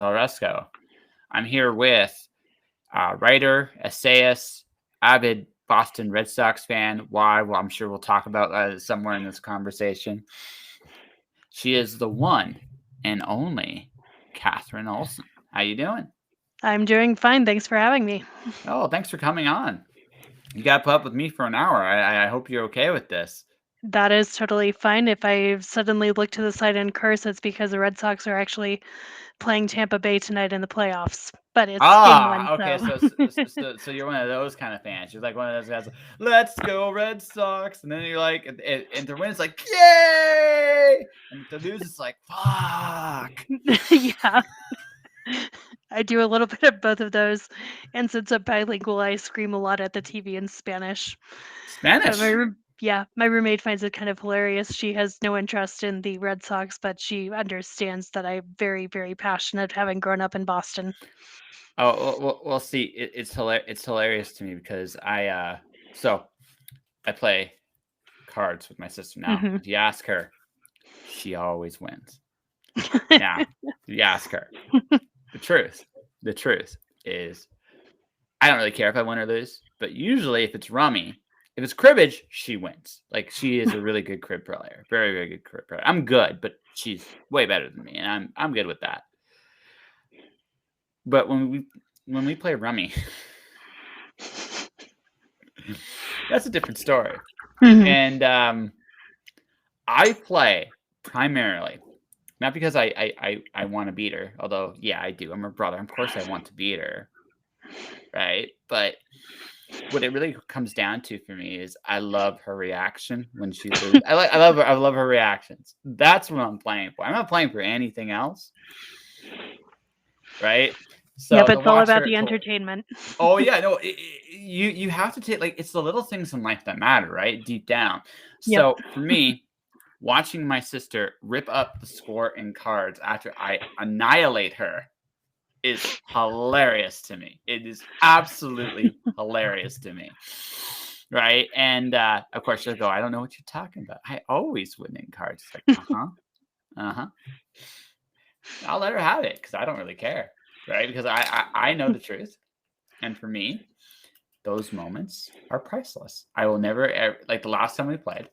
Alresco. I'm here with writer, essayist, avid Boston Red Sox fan. Why? Well, I'm sure we'll talk about somewhere in this conversation. She is the one and only Kaki Olsen. How you doing? I'm doing fine. Thanks for having me. Oh, thanks for coming on. You got to put up with me for an hour. I hope you're okay with this. That is totally fine. If I suddenly look to the side and curse, it's because the Red Sox are actually playing Tampa Bay tonight in the playoffs. But it's game one, Okay. so So you're one of those kind of fans. You're like one of those guys. Like, let's go Red Sox, and then you're like, and to win, it's like, yay, and to lose, it's like, fuck. yeah. I do a little bit of both of those. And since I'm bilingual, I scream a lot at the TV in Spanish. But Spanish. my roommate finds it kind of hilarious. She has no interest in the Red Sox, but she understands that I'm very, very passionate, having grown up in Boston. Oh, well, see, it's hilarious to me because I play cards with my sister now. hmm If you ask her, she always wins. Now, if you ask her, the truth is, I don't really care if I win or lose, but usually if it's rummy, if it's cribbage, she wins. Like, she is a really good crib player, very, very good crib player. I'm good, but she's way better than me, and I'm good with that. But when we play rummy, that's a different story. hmm And I play primarily not because I want to beat her, although yeah, I do. I'm her brother. Of course, I want to beat her, right? But what it really comes down to for me is I love her reaction when she loses. I love her reactions. That's what I'm playing for. I'm not playing for anything else, right? So Yep, to it's all watch about her, the entertainment. oh yeah, no, you have to take, like, it's the little things in life that matter, right? Deep down. Yep. So for me, watching my sister rip up the score in cards after I annihilate her is hilarious to me. It is absolutely hilarious to me. Right. And of course she'll go, I don't know what you're talking about. I always win in cards. It's like, uh-huh. Uh-huh. I'll let her have it because I don't really care. Right. Because I know the truth. And for me, those moments are priceless. I will never ever, like the last time we played.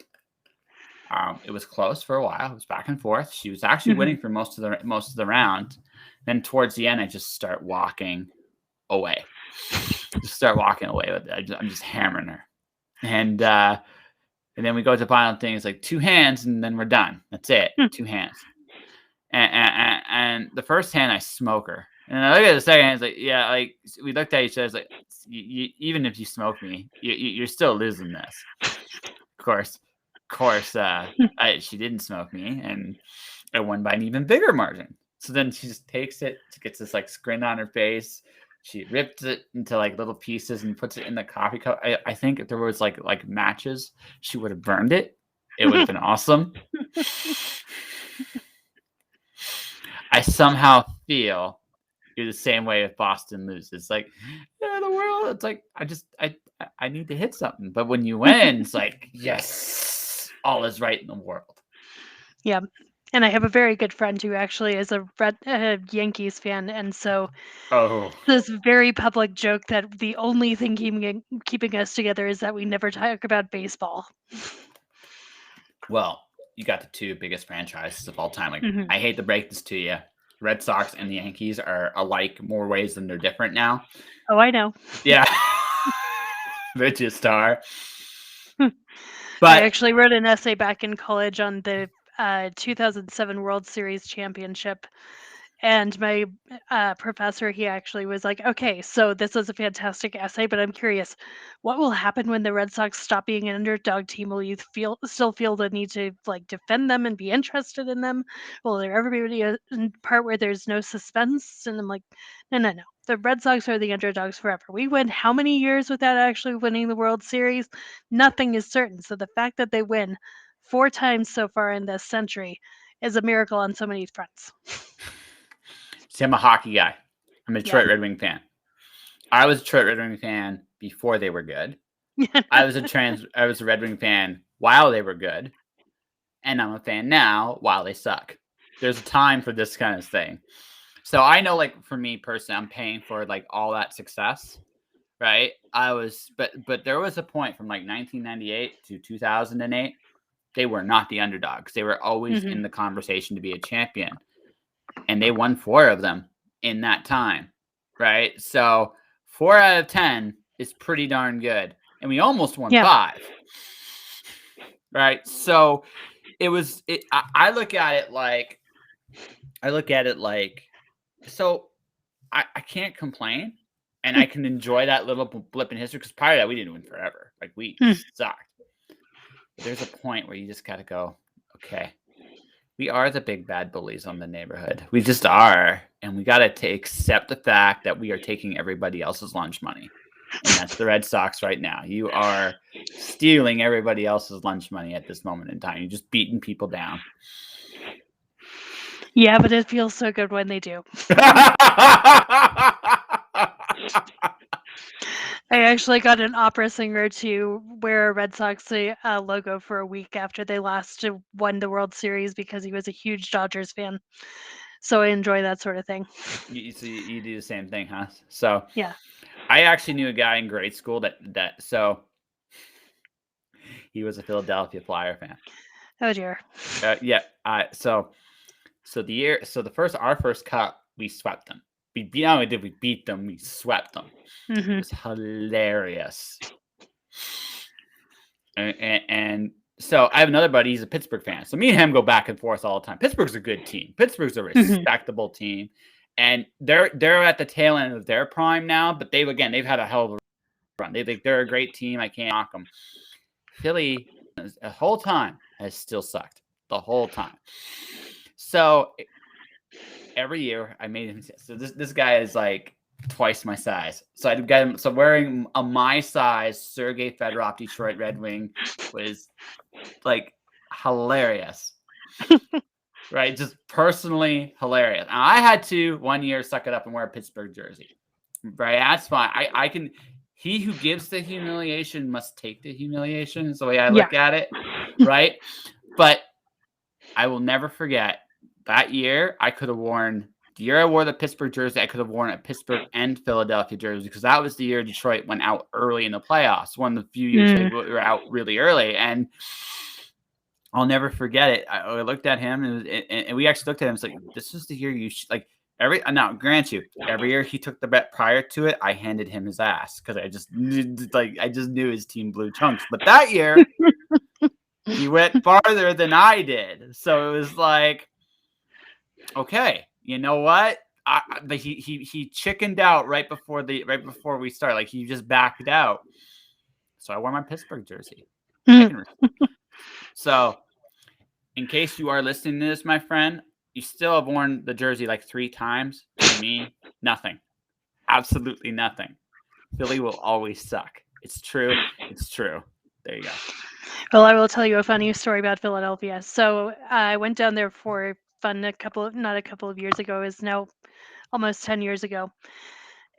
It was close for a while. It was back and forth. She was actually hmm winning for most of the round. Then towards the end, I just start walking away. Just start walking away with it. I'm just hammering her, and then we go to the final thing. It's like 2 hands, and then we're done. That's it. 2 hands. And the first hand, I smoke her. And I look at the second hand. It's like, yeah, like we looked at each other. It's like, even if you smoke me, you're still losing this. Of course. She didn't smoke me, and I won by an even bigger margin. So then she just takes it, she gets this like grin on her face. She rips it into like little pieces and puts it in the coffee cup. I think if there was like matches, she would have burned it. It would have been awesome. I somehow feel you're the same way if Boston loses. Like, yeah, the world. It's like I need to hit something, but when you win, it's like, yes, all is right in the world. Yeah. And I have a very good friend who actually is a Yankees fan, and so Oh, this very public joke that the only thing keeping us together is that we never talk about baseball. well, you got the 2 biggest franchises of all time. Like, hmm I hate to break this to you, Red Sox and the Yankees are alike more ways than they're different now. Oh, I know. Yeah, they just are. I But actually wrote an essay back in college on the 2007 World Series championship. And my professor, he actually was like, okay, so this is a fantastic essay, but I'm curious, what will happen when the Red Sox stop being an underdog team? Will you still feel the need to like defend them and be interested in them? Will there ever be a part where there's no suspense? And I'm like, no, no, no. The Red Sox are the underdogs forever. We went how many years without actually winning the World Series? Nothing is certain. So the fact that they win 4 times so far in this century is a miracle on so many fronts. see, I'm a hockey guy. I'm a Yeah. Detroit Red Wing fan. I was a Detroit Red Wing fan before they were good. I was a Red Wing fan while they were good, and I'm a fan now while they suck. There's a time for this kind of thing. So I know, like, for me personally, I'm paying for like all that success, right? But there was a point from like 1998 to 2008. They were not the underdogs. They were always in the conversation to be a champion, and they won 4 of them in that time, right? So 4 out of 10 is pretty darn good, and we almost won 5, right? So it was. I look at it like. So I can't complain, and I can enjoy that little blip in history because prior to that we didn't win forever. Like we sucked. But there's a point where you just got to go, okay, we are the big bad bullies on the neighborhood. We just are, and we got to accept the fact that we are taking everybody else's lunch money, and that's the Red Sox right now. You are stealing everybody else's lunch money at this moment in time. You're just beating people down. Yeah, but it feels so good when they do. I actually got an opera singer to wear a Red Sox logo for a week after they last won the World Series because he was a huge Dodgers fan. So I enjoy that sort of thing. You do the same thing, huh? So yeah, I actually knew a guy in grade school that so he was a Philadelphia Flyer fan. Oh dear. Yeah. So our first cup, we swept them. Not only did we beat them, we swept them. It was hilarious. And so I have another buddy. He's a Pittsburgh fan. So me and him go back and forth all the time. Pittsburgh's a good team. Pittsburgh's a respectable team, and they're at the tail end of their prime now. But they've had a hell of a run. They're a great team. I can't knock them. Philly, the whole time, has still sucked the whole time. So every year I made him. So this guy is like twice my size. So I'd get him. So wearing a my size Sergei Fedorov Detroit Red Wing was like hilarious. Right? Just personally hilarious. And I had to one year suck it up and wear a Pittsburgh jersey. Right? That's fine. I can. He who gives the humiliation must take the humiliation is the way I look at it. Right? But I will never forget that year. I could have worn the year I wore the Pittsburgh jersey. I could have worn a Pittsburgh and Philadelphia jersey because that was the year Detroit went out early in the playoffs. One of the few years they were out really early, and I'll never forget it. I looked at him, and we actually looked at him. It's like, this is the year you like. Now, grant you, every year he took the bet prior to it, I handed him his ass because I just knew his team blew chunks. But that year, he went farther than I did. So it was like, okay, you know what? He chickened out right before we started. Like he just backed out. So I wore my Pittsburgh jersey. So, in case you are listening to this, my friend, you still have worn the jersey like 3 times. To me, nothing. Absolutely nothing. Philly will always suck. It's true. It's true. There you go. Well, I will tell you a funny story about Philadelphia. So I went down there for fun not a couple of years ago. It's now almost 10 years ago.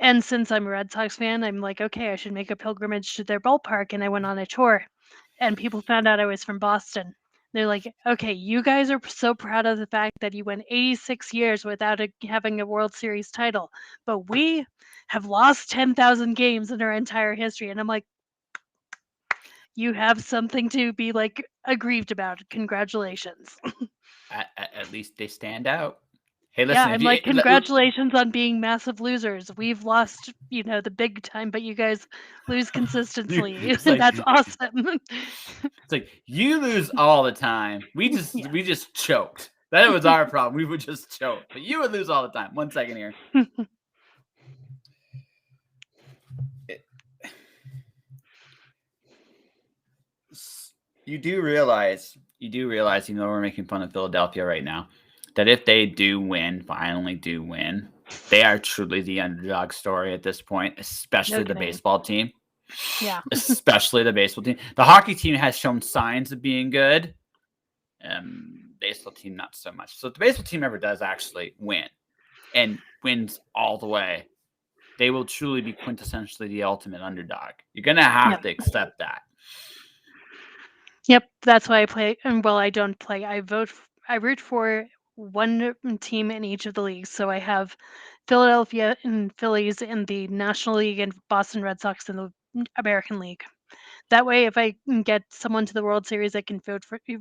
And since I'm a Red Sox fan, I'm like, okay, I should make a pilgrimage to their ballpark. And I went on a tour, and people found out I was from Boston. They're like, okay, you guys are so proud of the fact that you went 86 years without having a World Series title, but we have lost 10,000 games in our entire history. And I'm like, you have something to be like aggrieved about. Congratulations. At least they stand out. Hey, listen. Yeah, I'm like, congratulations on being massive losers. We've lost, the big time, but you guys lose consistently. Like, that's awesome. It's like you lose all the time. We just choked. That was our problem. We would just choke, but you would lose all the time. 1 second here. You do realize, even though we're making fun of Philadelphia right now, that if they finally do win, they are truly the underdog story at this point, especially the baseball team. Yeah. Especially the baseball team. The hockey team has shown signs of being good. Baseball team, not so much. So if the baseball team ever does actually win and wins all the way, they will truly be quintessentially the ultimate underdog. You're going to have to accept that. Yep, that's why I play. And well, I don't play. I root for one team in each of the leagues. So I have Philadelphia and Phillies in the National League and Boston Red Sox in the American League. That way, if I can get someone to the World Series, I can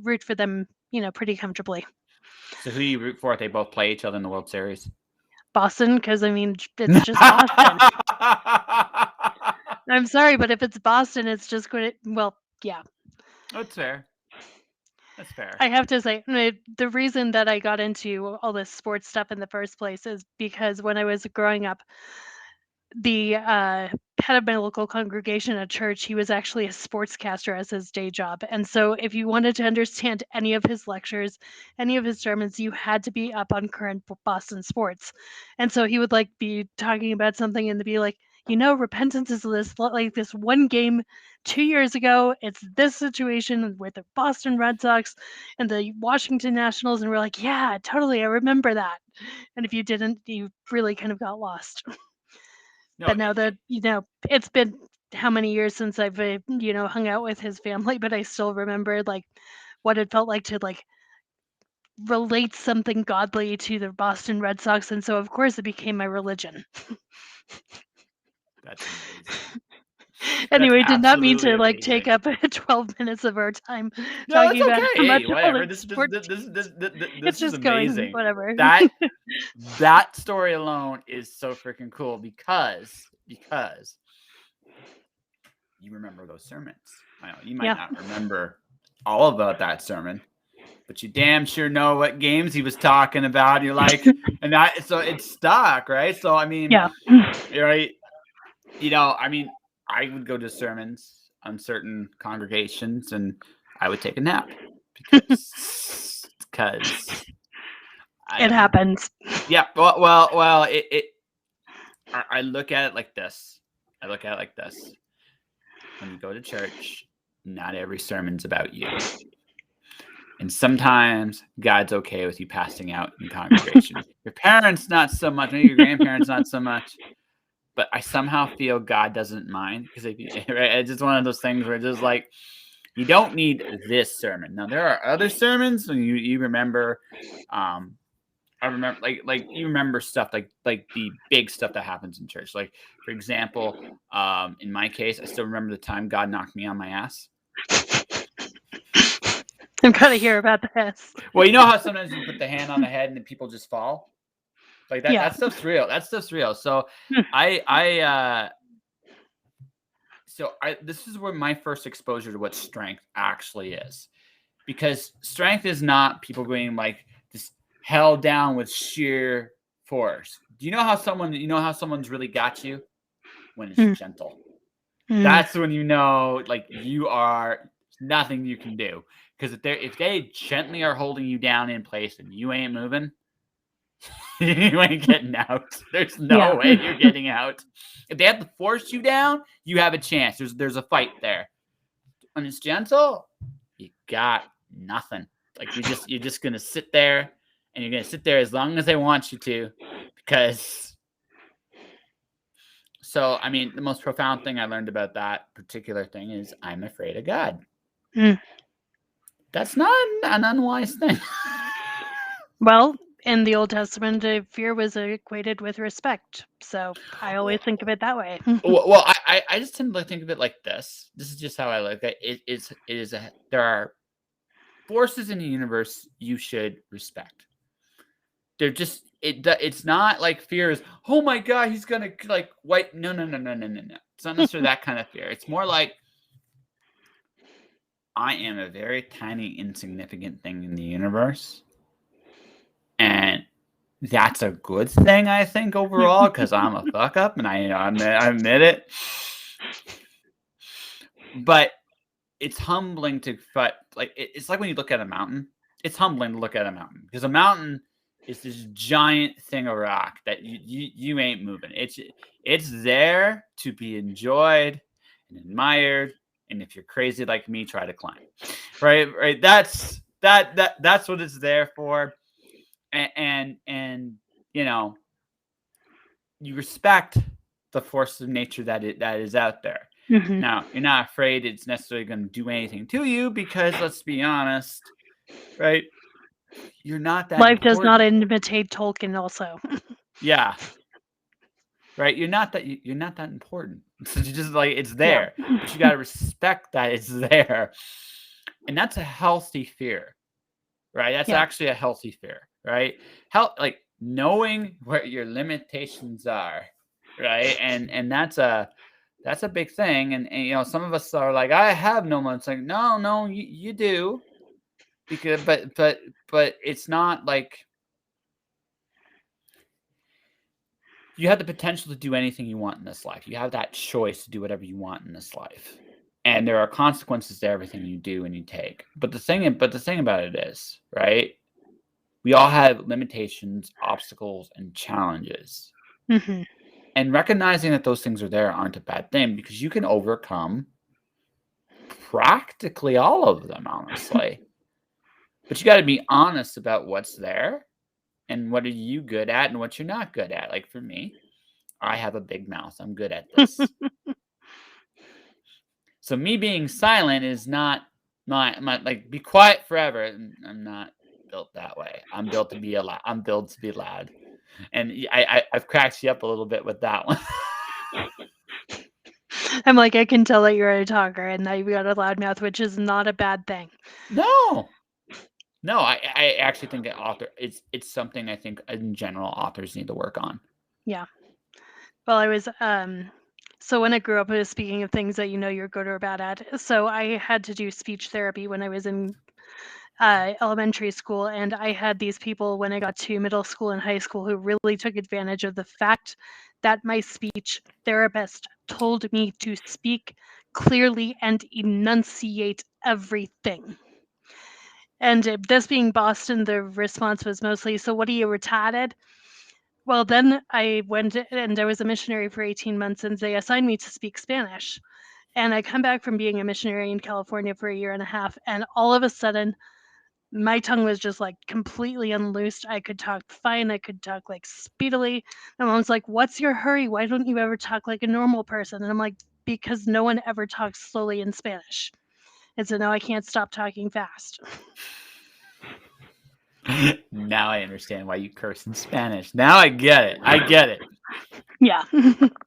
root for them, pretty comfortably. So who do you root for if they both play each other in the World Series? Boston, because I mean, it's just Boston. I'm sorry, but if it's Boston, it's just going to, well, yeah. That's fair. That's fair. I have to say, the reason that I got into all this sports stuff in the first place is because when I was growing up, the head of my local congregation at church, he was actually a sportscaster as his day job. And so, if you wanted to understand any of his lectures, any of his sermons, you had to be up on current Boston sports. And so, he would like be talking about something and be like, repentance is this one game 2 years ago. It's this situation with the Boston Red Sox and the Washington Nationals. And we're like, yeah, totally. I remember that. And if you didn't, you really kind of got lost. No, But now that, it's been how many years since I've, hung out with his family, but I still remember like what it felt like to like relate something godly to the Boston Red Sox. And so, of course, it became my religion. that's amazing. Anyway, That's did not mean to absolutely like take amazing. up 12 minutes of our time No, talking it's about okay. how much Hey, all whatever. the This sports this teams. this this, It's this is just going amazing. whatever. That story alone is so freaking cool because you remember those sermons. I know you might not remember all about that sermon, but you damn sure know what games he was talking about. You're like, and that so it's stuck, right? So I mean, Yeah. right? I mean, I would go to sermons on certain congregations, and I would take a nap because It happens. Yeah. Well. I look at it like this. When you go to church, not every sermon's about you. And sometimes God's okay with you passing out in congregation. Your parents, not so much. Maybe your grandparents, not so much. But I somehow feel God doesn't mind because it's just one of those things where it's just like, you don't need this sermon. Now, there are other sermons, and you remember I remember like you remember stuff like the big stuff that happens in church. Like, for example, in my case, I still remember the time God knocked me on my ass. I'm gonna hear about this. Well, you know how sometimes you put the hand on the head and then people just fall? Like that. Yeah. That stuff's real. So this is where my first exposure to what strength actually is. Because strength is not people going like just held down with sheer force. Do you know how someone's really got you? When it's gentle. That's when you know like you are nothing you can do. Because if they gently are holding you down in place and you ain't moving, you ain't getting out. There's no way you're getting out. If they have to force you down, you have a chance. There's a fight there. When it's gentle, you got nothing. Like you're just gonna sit there, and you're gonna sit there as long as they want you to, because. So I mean, the most profound thing I learned about that particular thing is I'm afraid of God. That's not an unwise thing. Well, in the Old Testament, fear was equated with respect. So I always think of it that way. Well, I just tend to think of it like this. This is just how I look at it. There are forces in the universe you should respect. They're just it's not like fear is, oh my God, he's gonna like wipe. No. It's not necessarily that kind of fear. It's more like I am a very tiny, insignificant thing in the universe. And that's a good thing, I think, overall, because I'm a fuck up, and I admit it. But it's humbling to it's like when you look at a mountain. It's humbling to look at a mountain because a mountain is this giant thing of rock that you ain't moving. It's there to be enjoyed and admired, and if you're crazy like me, try to climb. Right. That's what it's there for. And you respect the force of nature that is out there. Now, you're not afraid it's necessarily going to do anything to you because, let's be honest, right? you're not that Life does not important. imitate Tolkien also. Yeah. Right? You're not that important. So you just like it's Yeah. there, but you got to respect that it's there. And that's a healthy fear. Right? That's Yeah. actually a healthy fear, right? Like knowing what your limitations are, right? And that's a big thing. And you know, some of us are like, I have no limits. Like, no, you do. Because but it's not like you have the potential to do anything you want in this life. You have that choice to do whatever you want in this life. And there are consequences to everything you do and you take. But the thing about it is, right? We all have limitations, obstacles, and challenges. Hmm. And recognizing that those things are there aren't a bad thing because you can overcome practically all of them, honestly. But you got to be honest about what's there and what are you good at and what you're not good at. Like for me, I have a big mouth. I'm good at this. So me being silent is not my like be quiet forever. I'm not built that way. I'm built to be I'm built to be loud. And I've cracked you up a little bit with that one. I'm like, I can tell that you're a talker and that you've got a loud mouth, which is not a bad thing. No. No, I actually think it's something I think in general authors need to work on. Yeah. Well, I was so when I grew up, I was speaking of things that you know you're good or bad at. So I had to do speech therapy when I was in elementary school, and I had these people when I got to middle school and high school who really took advantage of the fact that my speech therapist told me to speak clearly and enunciate everything. And this being Boston, the response was mostly, "So what are you, retarded?" Well, then I went and I was a missionary for 18 months, and they assigned me to speak Spanish. And I come back from being a missionary in California for a year and a half, and all of a sudden, my tongue was just like completely unloosed. I could talk fine. I could talk like speedily. My mom's like, "What's your hurry? Why don't you ever talk like a normal person?" And I'm like, "Because no one ever talks slowly in Spanish." And so now I can't stop talking fast. Now I understand why you curse in Spanish. Now I get it. I get it. Yeah.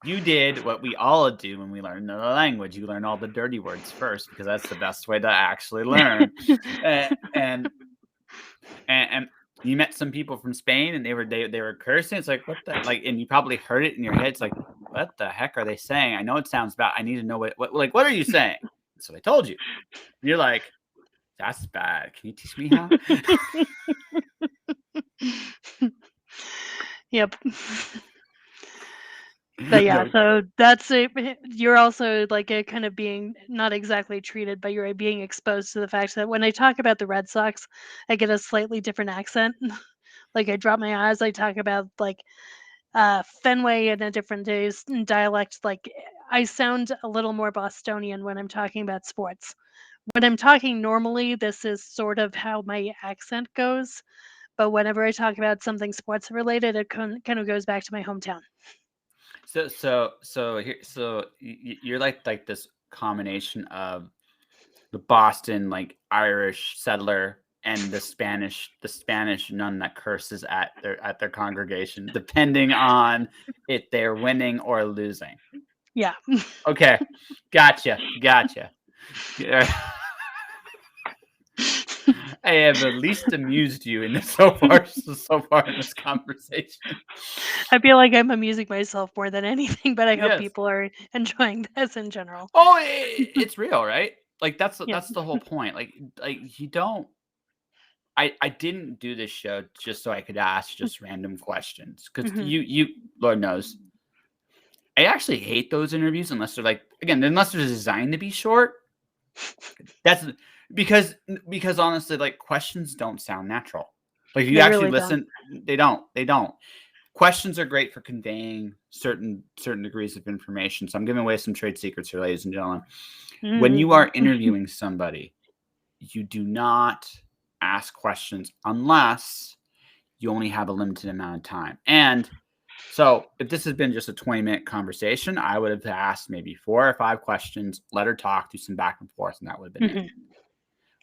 You did what we all do when we learn the language. You learn all the dirty words first because that's the best way to actually learn. and you met some people from Spain and they were cursing. It's like what the like, and you probably heard it in your head. It's like what the heck are they saying? I know it sounds bad. I need to know what are you saying? So I told you. And you're like, that's bad. Can you teach me how? Yep. But yeah, so that's it. You're also like a kind of being not exactly treated, but you're being exposed to the fact that when I talk about the Red Sox, I get a slightly different accent. Like I drop my eyes, I talk about like Fenway in a different dialect. Like I sound a little more Bostonian when I'm talking about sports. When I'm talking normally, this is sort of how my accent goes. But whenever I talk about something sports related, it kind of goes back to my hometown. So you're like this combination of the Boston like Irish settler and the Spanish nun that curses at their congregation, depending on if they're winning or losing. Yeah. Okay, gotcha. I have at least amused you in this so far in this conversation. I feel like I'm amusing myself more than anything, but I hope Yes. people are enjoying this in general. Oh, it's real, right? Like that's Yeah. the whole point. Like you don't. I didn't do this show just so I could ask just random questions because Hmm. you Lord knows I actually hate those interviews unless they're like again unless they're designed to be short. That's because honestly, like questions don't sound natural. Like if you They actually really don't. listen, they don't. Questions are great for conveying certain degrees of information. So I'm giving away some trade secrets here, ladies and gentlemen. When you are interviewing somebody, you do not ask questions unless you only have a limited amount of time. And so if this has been just a 20-minute conversation, I would have asked maybe 4 or 5 questions, let her talk, do some back and forth, and that would have been it.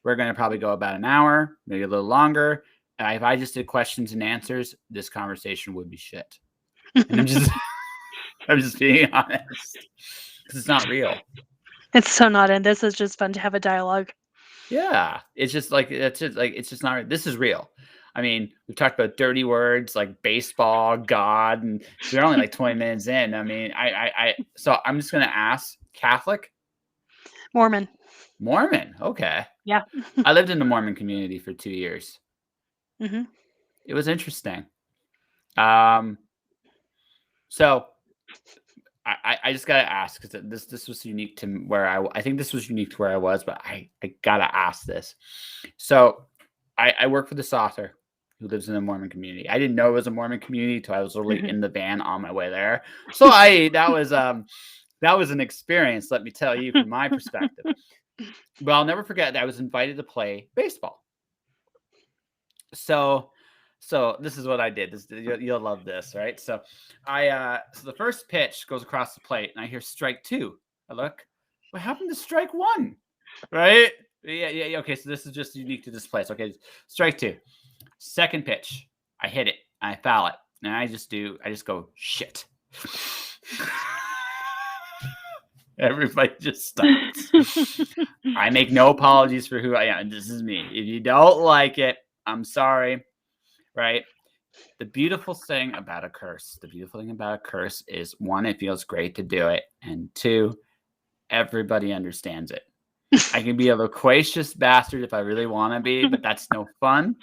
We're going to probably go about an hour, maybe a little longer. if I just did questions and answers, this conversation would be shit. And I'm just being honest, because it's not real. It's so not, and this is just fun to have a dialogue. Yeah, it's just like it's just not. This is real. I mean, we talked about dirty words like baseball, God, and we're only like 20 minutes in. I mean, so I'm just gonna ask: Catholic, Mormon. Mormon? Okay. Yeah. I lived in the Mormon community for 2 years. Mm-hmm. It was interesting. So I just gotta ask, because this was unique to where I think this was unique to where I was, but I gotta ask this. So I work with this author who lives in the Mormon community. I didn't know it was a Mormon community until I was literally in the van on my way there. So that was an experience, let me tell you, from my perspective. But I'll never forget that I was invited to play baseball. So this is what I did. You'll love this, right? So so the first pitch goes across the plate, and I hear strike 2. I look, what happened to strike 1? Right? Yeah. Okay, so this is just unique to this place. Okay, strike 2. Second pitch, I hit it, I foul it, and I just go shit. Everybody just stops. I make no apologies for who I am. This is me. If you don't like it, I'm sorry. Right? The beautiful thing about a curse is, 1, it feels great to do it, and 2, everybody understands it. I can be a loquacious bastard if I really want to be, but that's no fun.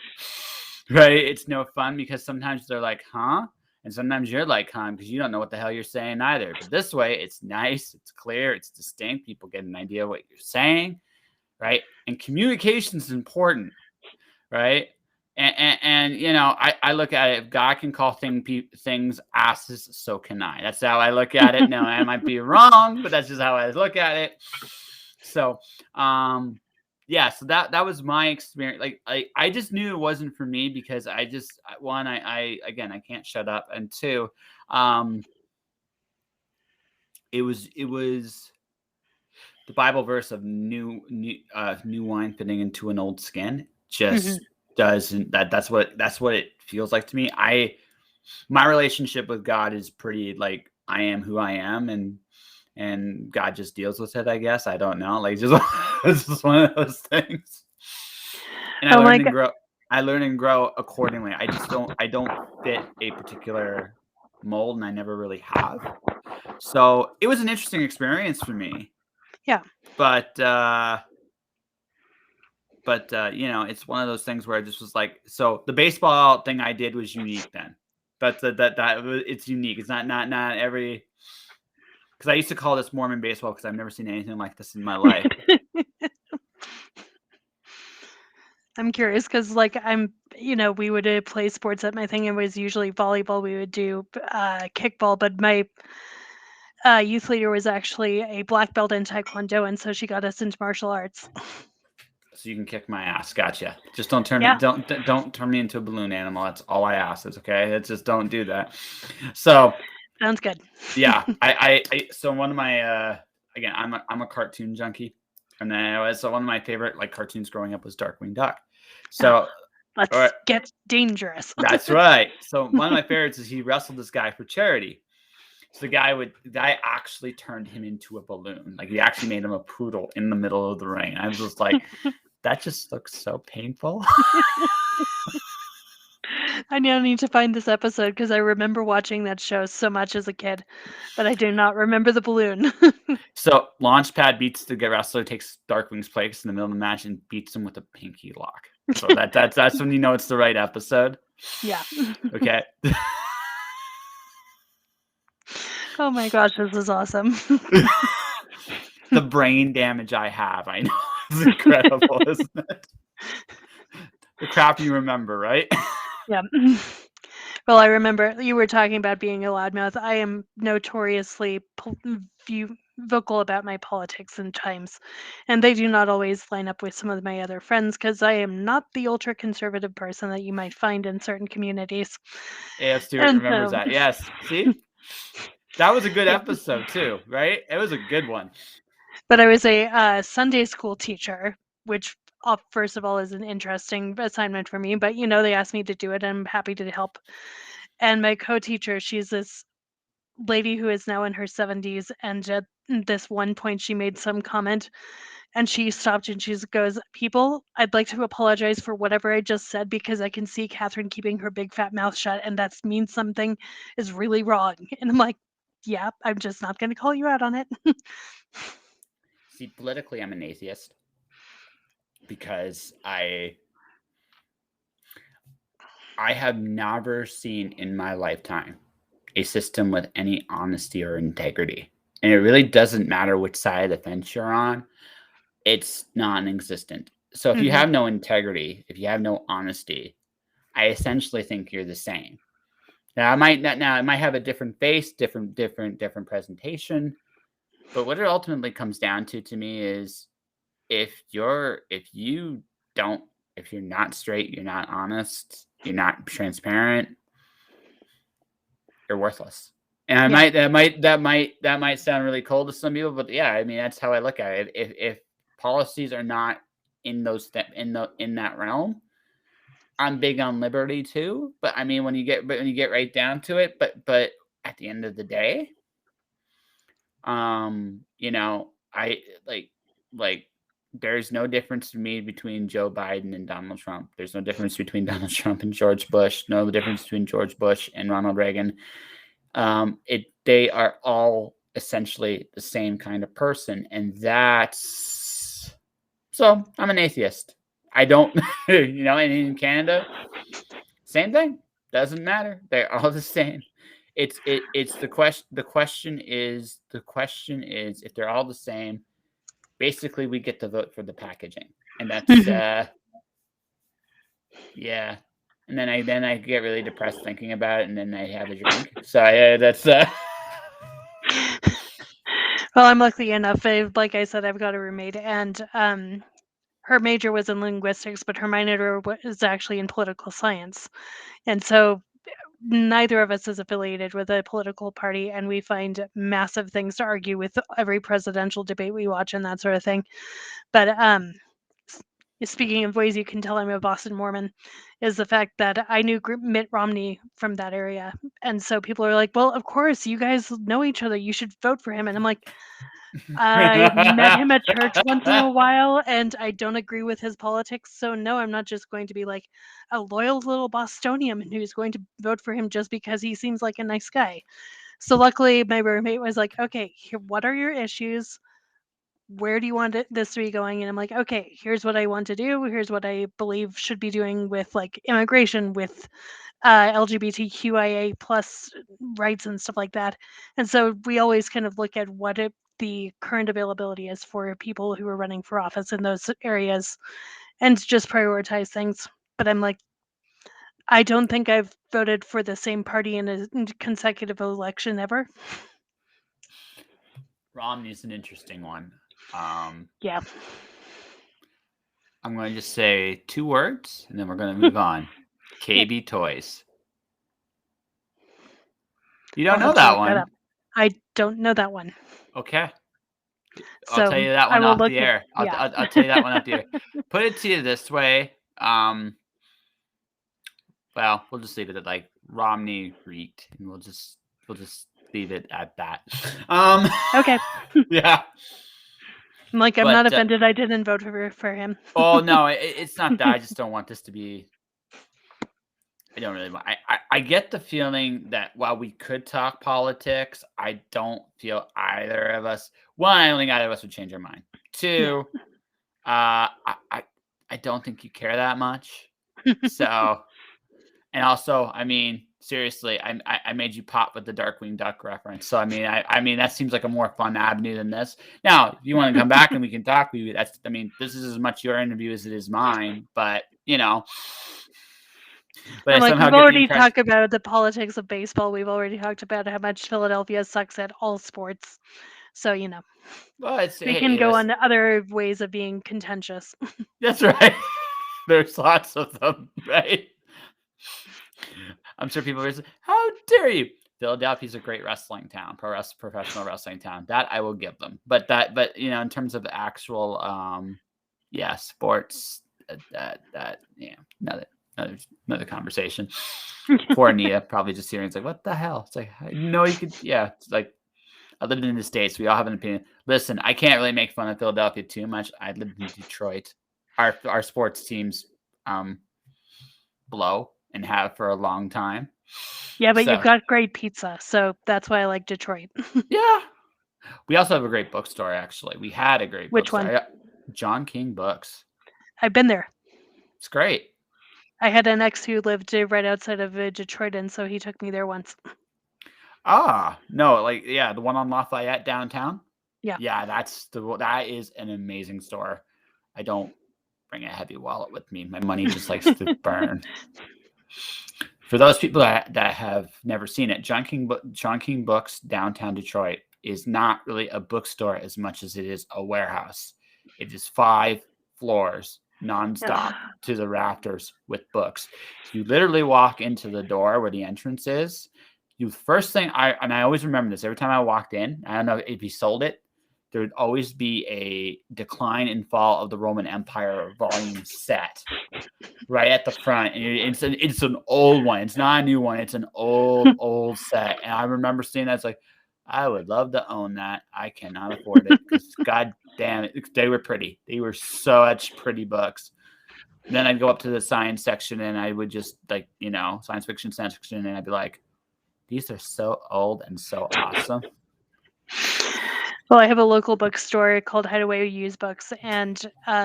Right? It's no fun because sometimes they're like, huh? And sometimes you're like, huh? Because you don't know what the hell you're saying either. But this way, it's nice, it's clear, it's distinct. People get an idea of what you're saying, right? And communication is important, right? And you know, I look at it. If God can call things asses, so can I. That's how I look at it. Now, I might be wrong, but that's just how I look at it. So, yeah. So that was my experience. Like, I just knew it wasn't for me because I can't shut up, and 2, it was the Bible verse of new wine fitting into an old skin. Just doesn't that's what it feels like to me. My relationship with God is pretty like, I am who I am, and God just deals with it, I guess. I don't know. Like, just it's just one of those things. And I learn and grow accordingly. I don't fit a particular mold, and I never really have. So it was an interesting experience for me. Yeah. But you know, it's one of those things where I just was like, so the baseball thing I did was unique then. But it's unique. It's not every, because I used to call this Mormon baseball because I've never seen anything like this in my life. I'm curious because, like, we would play sports at my thing. It was usually volleyball. We would do kickball, but my youth leader was actually a black belt in Taekwondo, and so she got us into martial arts. So you can kick my ass. Gotcha. Just don't turn don't turn me into a balloon animal. That's all I ask. Is okay. It's just don't do that. So sounds good. Yeah, I so one of my again, I'm a cartoon junkie, and then so one of my favorite like cartoons growing up was Darkwing Duck. So let's get dangerous. That's right. So one of my favorites is he wrestled this guy for charity. So the guy actually turned him into a balloon. Like, he actually made him a poodle in the middle of the ring. I was just like, that just looks so painful. I now need to find this episode because I remember watching that show so much as a kid, but I do not remember the balloon. So Launchpad beats the wrestler, takes Darkwing's place in the middle of the match, and beats him with a pinky lock. So that's when you know it's the right episode. Yeah. Okay. Oh my gosh, this is awesome. The brain damage I have, I know. It's incredible, isn't it? The crap you remember, right? Yeah. Well, I remember you were talking about being a loudmouth. I am notoriously vocal about my politics and times, and they do not always line up with some of my other friends because I am not the ultra conservative person that you might find in certain communities. Yeah, Stuart remembers that. Yes. See? That was a good episode too, right? It was a good one. But I was a Sunday school teacher, which first of all, is an interesting assignment for me, but they asked me to do it, and I'm happy to help. And my co-teacher, she's this lady who is now in her 70s, and at this one point she made some comment, and she stopped and she goes, "People, I'd like to apologize for whatever I just said, because I can see Catherine keeping her big fat mouth shut, and that means something is really wrong." And I'm like, yeah, I'm just not going to call you out on it. See, politically, I'm an atheist because I have never seen in my lifetime a system with any honesty or integrity. And it really doesn't matter which side of the fence you're on, it's non-existent. So if you have no integrity, if you have no honesty, I essentially think you're the same. Now it might have a different face, different presentation, but what it ultimately comes down to me is if you're not straight, you're not honest, you're not transparent, you're worthless. And that might sound really cold to some people, but yeah, I mean that's how I look at it. If policies are not in that realm, I'm big on liberty too. But I mean when you get right down to it, but at the end of the day, I like there's no difference to me between Joe Biden and Donald Trump. There's no difference between Donald Trump and George Bush. No difference between George Bush and Ronald Reagan. They are all essentially the same kind of person, and so I'm an atheist. I don't, and in Canada, same thing. Doesn't matter. They're all the same. It's the question. The question is if they're all the same, basically we get to vote for the packaging, and that's yeah. And then I get really depressed thinking about it, and then I have a drink. So that's Well, I'm lucky enough. Like I said, I've got a roommate, and her major was in linguistics, but her minor was actually in political science, and so neither of us is affiliated with a political party, and we find massive things to argue with every presidential debate we watch and that sort of thing. But speaking of ways you can tell I'm a Boston Mormon, is the fact that I knew Mitt Romney from that area. And so people are like, well, of course, you guys know each other. You should vote for him. And I'm like, I met him at church once in a while, and I don't agree with his politics. So no, I'm not just going to be like a loyal little Bostonian who's going to vote for him just because he seems like a nice guy. So luckily, my roommate was like, okay, what are your issues? Where do you want this to be going? And I'm like, okay, here's what I want to do. Here's what I believe should be doing with like immigration, with LGBTQIA plus rights and stuff like that. And so we always kind of look at what the current availability is for people who are running for office in those areas and just prioritize things. But I'm like, I don't think I've voted for the same party in a consecutive election ever. Romney's an interesting one. Yeah. I'm going to just say 2 words, and then we're going to move on. KB Toys. You don't know that one? I don't know that one. Okay. I'll tell you that one off the air. I'll tell you that one off the air. Put it to you this way. Well, we'll just leave it at like Romney reeked, and we'll just leave it at that. Okay. Yeah. I'm like, I'm not offended. I didn't vote for him. Oh no, it's not that. I just don't want this to be. I don't really want. I get the feeling that while we could talk politics, I don't feel either of us. One, I don't think either of us would change our mind. 2, I don't think you care that much. So, and also, I mean, seriously, I made you pop with the Darkwing Duck reference. So I mean that seems like a more fun avenue than this. Now, if you want to come back and we can talk, this is as much your interview as it is mine. But But we've already talked about the politics of baseball. We've already talked about how much Philadelphia sucks at all sports. So well, we can go on other ways of being contentious. That's right. There's lots of them, right? I'm sure people are saying, how dare you? Philadelphia's a great wrestling town, professional wrestling town. That I will give them. But in terms of the actual, yeah, sports. Yeah, another conversation. Poor Anita, probably just hearing it's like, what the hell? It's like, no, you could, yeah. It's like, I lived in the States. We all have an opinion. Listen, I can't really make fun of Philadelphia too much. I lived in Detroit. Our sports teams blow and have for a long time. Yeah, but you've So got great pizza, so that's why I like Detroit. yeah, we also have a great bookstore. Actually, we had a great Which one? bookstore. John King Books. I've been there. It's great. I had an ex who lived right outside of Detroit, and so he took me there once. Ah, no, like yeah, the one on Lafayette downtown. Yeah. Yeah, that is an amazing store. I don't bring a heavy wallet with me. My money just likes to burn. For those people that have never seen it, John King Books downtown Detroit is not really a bookstore as much as it is a warehouse. It is 5 floors nonstop to the rafters with books. You literally walk into the door where the entrance is. You first thing I always remember this every time I walked in. I don't know if he sold it. There would always be a Decline and Fall of the Roman Empire volume set right at the front. And it's an old one. It's not a new one. It's an old set. And I remember seeing that. It's like, I would love to own that. I cannot afford it because God damn it, they were pretty. They were such pretty books. And then I'd go up to the science section and I would just like, science fiction section, and I'd be like, these are so old and so awesome. Well, I have a local bookstore called Hideaway Used Books, and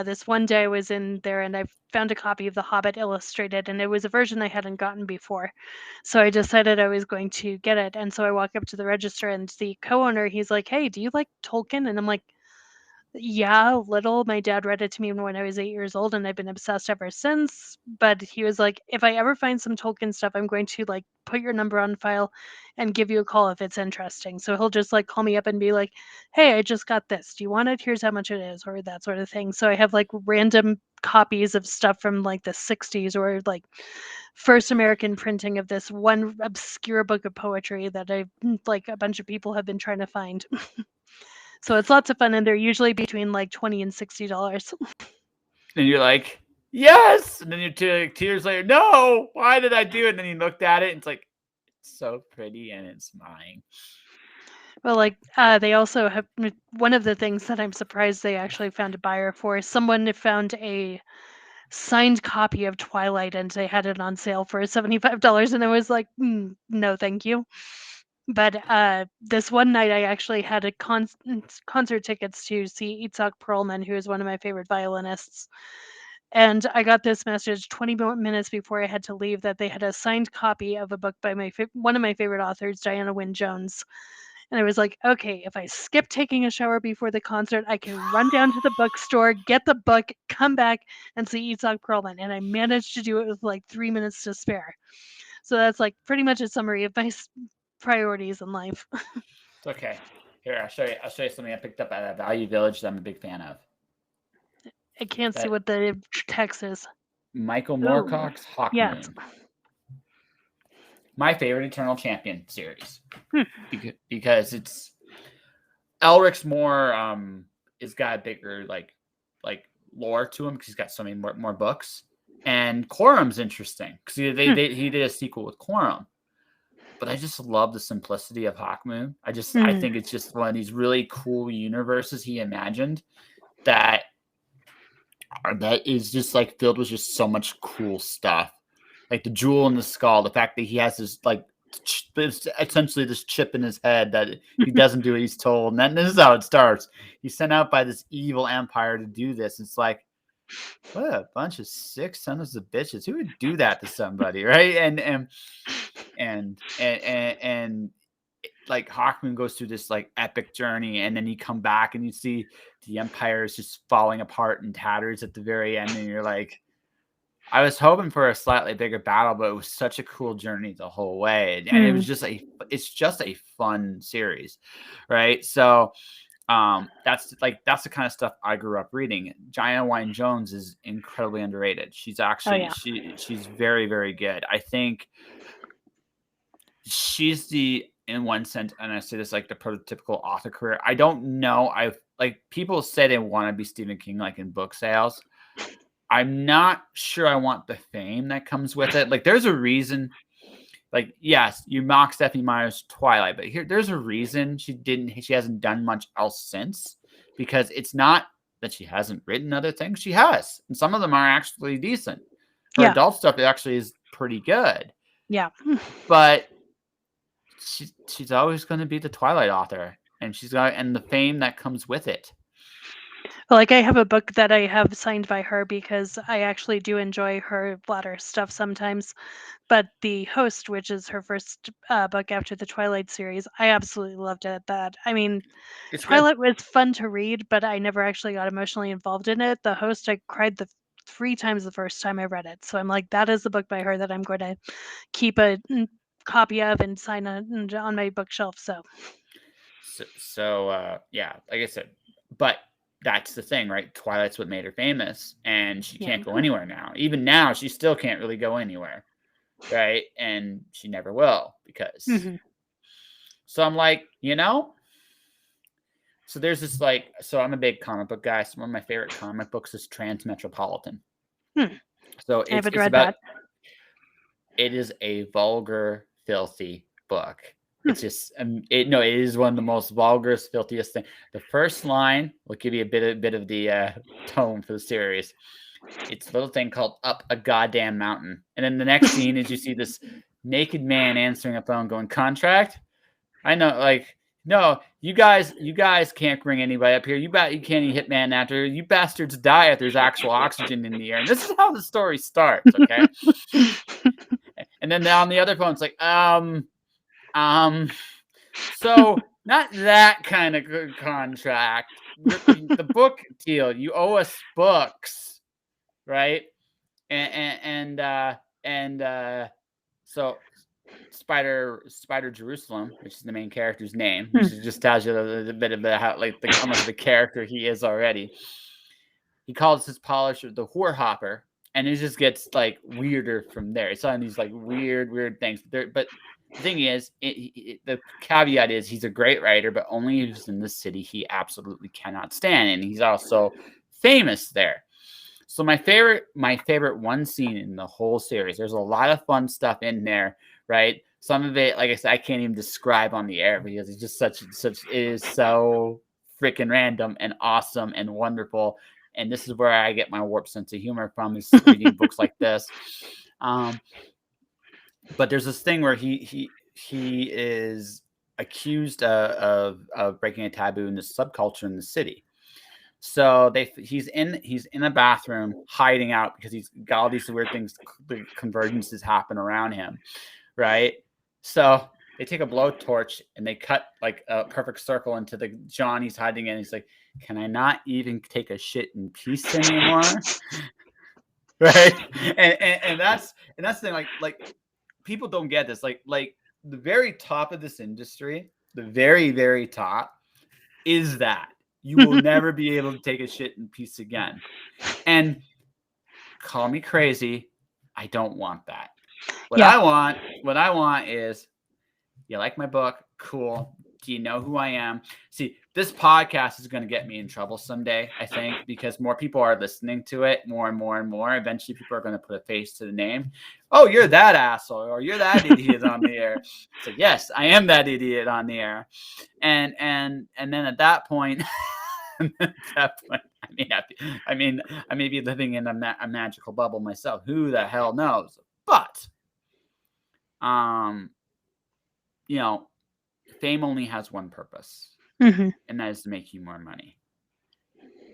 this one day I was in there and I found a copy of The Hobbit illustrated, and it was a version I hadn't gotten before. So I decided I was going to get it, and so I walk up to the register, and the co-owner, he's like, "Hey, do you like Tolkien?" And I'm like, "Yeah, a little. My dad read it to me when I was 8 years old, and I've been obsessed ever since." But he was like, "If I ever find some Tolkien stuff, I'm going to like put your number on file and give you a call if it's interesting." So he'll just like call me up and be like, "Hey, I just got this. Do you want it? Here's how much it is," or that sort of thing. So I have like random copies of stuff from like the 60s or like first American printing of this one obscure book of poetry that I like a bunch of people have been trying to find. So it's lots of fun, and they're usually between like $20 and $60. And you're like, yes. And then you're 2 years later, no, why did I do it? And then you looked at it and it's like, it's so pretty and it's mine. Well, like they also have one of the things that I'm surprised they actually found a buyer for. Someone found a signed copy of Twilight and they had it on sale for $75, and I was like, no, thank you. But this one night, I actually had a concert tickets to see Itzhak Perlman, who is one of my favorite violinists. And I got this message 20 minutes before I had to leave that they had a signed copy of a book by one of my favorite authors, Diana Wynne Jones. And I was like, okay, if I skip taking a shower before the concert, I can run down to the bookstore, get the book, come back, and see Itzhak Perlman. And I managed to do it with like 3 minutes to spare. So that's like pretty much a summary of my priorities in life. It's okay. Here, I'll show you something I picked up at a Value Village that I'm a big fan of. I can't see what the text is. Michael Moorcock's Hawk Moon. My favorite Eternal Champion series. Because it's Elric's more has got a bigger like lore to him because he's got so many more books. And Quorum's interesting because he did a sequel with Quorum. But I just love the simplicity of Hawkmoon. I think it's just one of these really cool universes he imagined that is just like filled with just so much cool stuff. Like the jewel in the skull, the fact that he has this like essentially this chip in his head that he doesn't do what he's told. And then this is how it starts. He's sent out by this evil empire to do this. It's like, what a bunch of sick sons of bitches. Who would do that to somebody, right? And like Hawkmoon goes through this like epic journey, and then you come back and you see the empire is just falling apart in tatters at the very end, and you're like, I was hoping for a slightly bigger battle, but it was such a cool journey the whole way, and it was it's just a fun series, right? So that's the kind of stuff I grew up reading. Diana Wynne Jones is incredibly underrated. She's actually she's very, very good. I think she's in one sense, and I say this like the prototypical author career. I don't know. like people say they want to be Stephen King, like in book sales. I'm not sure I want the fame that comes with it. Like, there's a reason. Like, yes, you mock Stephanie Meyer's Twilight, but there's a reason she hasn't done much else since, because it's not that she hasn't written other things. She has, and some of them are actually decent. Her Yeah. adult stuff actually is pretty good, Yeah. but she's always going to be the Twilight author, and and the fame that comes with it. Like, I have a book that I have signed by her because I actually do enjoy her latter stuff sometimes. But The Host, which is her first book after the Twilight series, I absolutely loved it. I mean, It's good. Twilight was fun to read, but I never actually got emotionally involved in it. The Host, I cried 3 times the first time I read it. So I'm like, that is the book by her that I'm going to keep a copy of and sign on my bookshelf. Yeah, like I said, but that's the thing, right? Twilight's what made her famous, and she can't go anywhere now. Even now, she still can't really go anywhere, right? And she never will, because. Mm-hmm. So I'm like, so there's this so I'm a big comic book guy. So one of my favorite comic books is Transmetropolitan. So I haven't it's read about. that. It is a vulgar, filthy book. It's just it is one of the most vulgar, filthiest thing. The first line will give you a bit of the tone for the series. It's a little thing called "Up a Goddamn Mountain," and then the next scene is you see this naked man answering a phone, going, "Contract? I know, like, no, you guys can't bring anybody up here. You can't even hit man after. You bastards die if there's actual oxygen in the air." And this is how the story starts, okay? And then on the other phone, it's like, so not that kind of good contract. The book deal, you owe us books, right? And so Spider Jerusalem, which is the main character's name, which just tells you a bit of how how much of the character he is already. He calls his polisher the whore hopper, and it just gets like weirder from there. It's on these like weird things. But the thing is, the caveat is he's a great writer, but only if he's in the city he absolutely cannot stand, and he's also famous there. So my favorite one scene in the whole series. There's a lot of fun stuff in there, right? Some of it, like I said, I can't even describe on the air because it's just such. It is so freaking random and awesome and wonderful. And this is where I get my warped sense of humor from, is reading books like this. But there's this thing where he is accused of breaking a taboo in this subculture in the city. So he's in a bathroom hiding out because he's got all these weird things, the convergences happen around him, right? So they take a blowtorch and they cut like a perfect circle into the John he's hiding in. He's like, "Can I not even take a shit in peace anymore?" Right? And that's the thing. Like people don't get this. Like the very top of this industry, the very, very top, is that you will never be able to take a shit in peace again. And call me crazy, I don't want that. What I want is, you like my book? Cool. Do you know who I am? See, this podcast is going to get me in trouble someday, I think, because more people are listening to it, more and more and more. Eventually, people are going to put a face to the name. "Oh, you're that asshole," or "You're that idiot on the air." So yes, I am that idiot on the air. And then at that point, I may be living in a magical bubble myself. Who the hell knows? But fame only has one purpose, and that is to make you more money,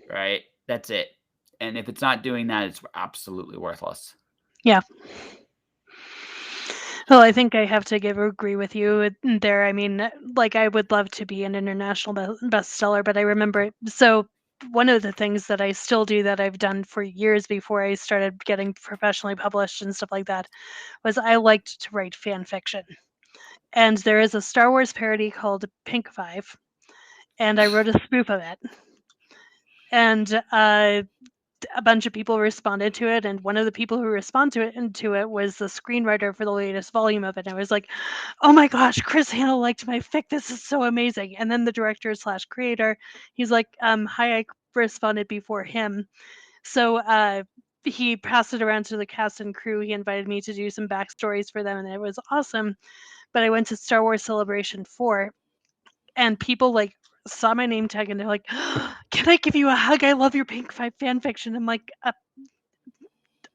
right? That's it. And if it's not doing that, it's absolutely worthless. Yeah. Well, I think I have to agree with you there. I mean, like, I would love to be an international bestseller, but I remember, so one of the things that I still do that I've done for years before I started getting professionally published and stuff like that was I liked to write fan fiction. And there is a Star Wars parody called Pink 5, and I wrote a spoof of it. And a bunch of people responded to it, and one of the people who responded to it was the screenwriter for the latest volume of it. And I was like, oh my gosh, Chris Hannah liked my fic. This is so amazing. And then the director / creator, he's like, hi, I responded before him. So he passed it around to the cast and crew. He invited me to do some backstories for them, and it was awesome. But I went to Star Wars Celebration 4, and people like saw my name tag and they're like, can I give you a hug? I love your Pink 5 fan fiction. I'm like,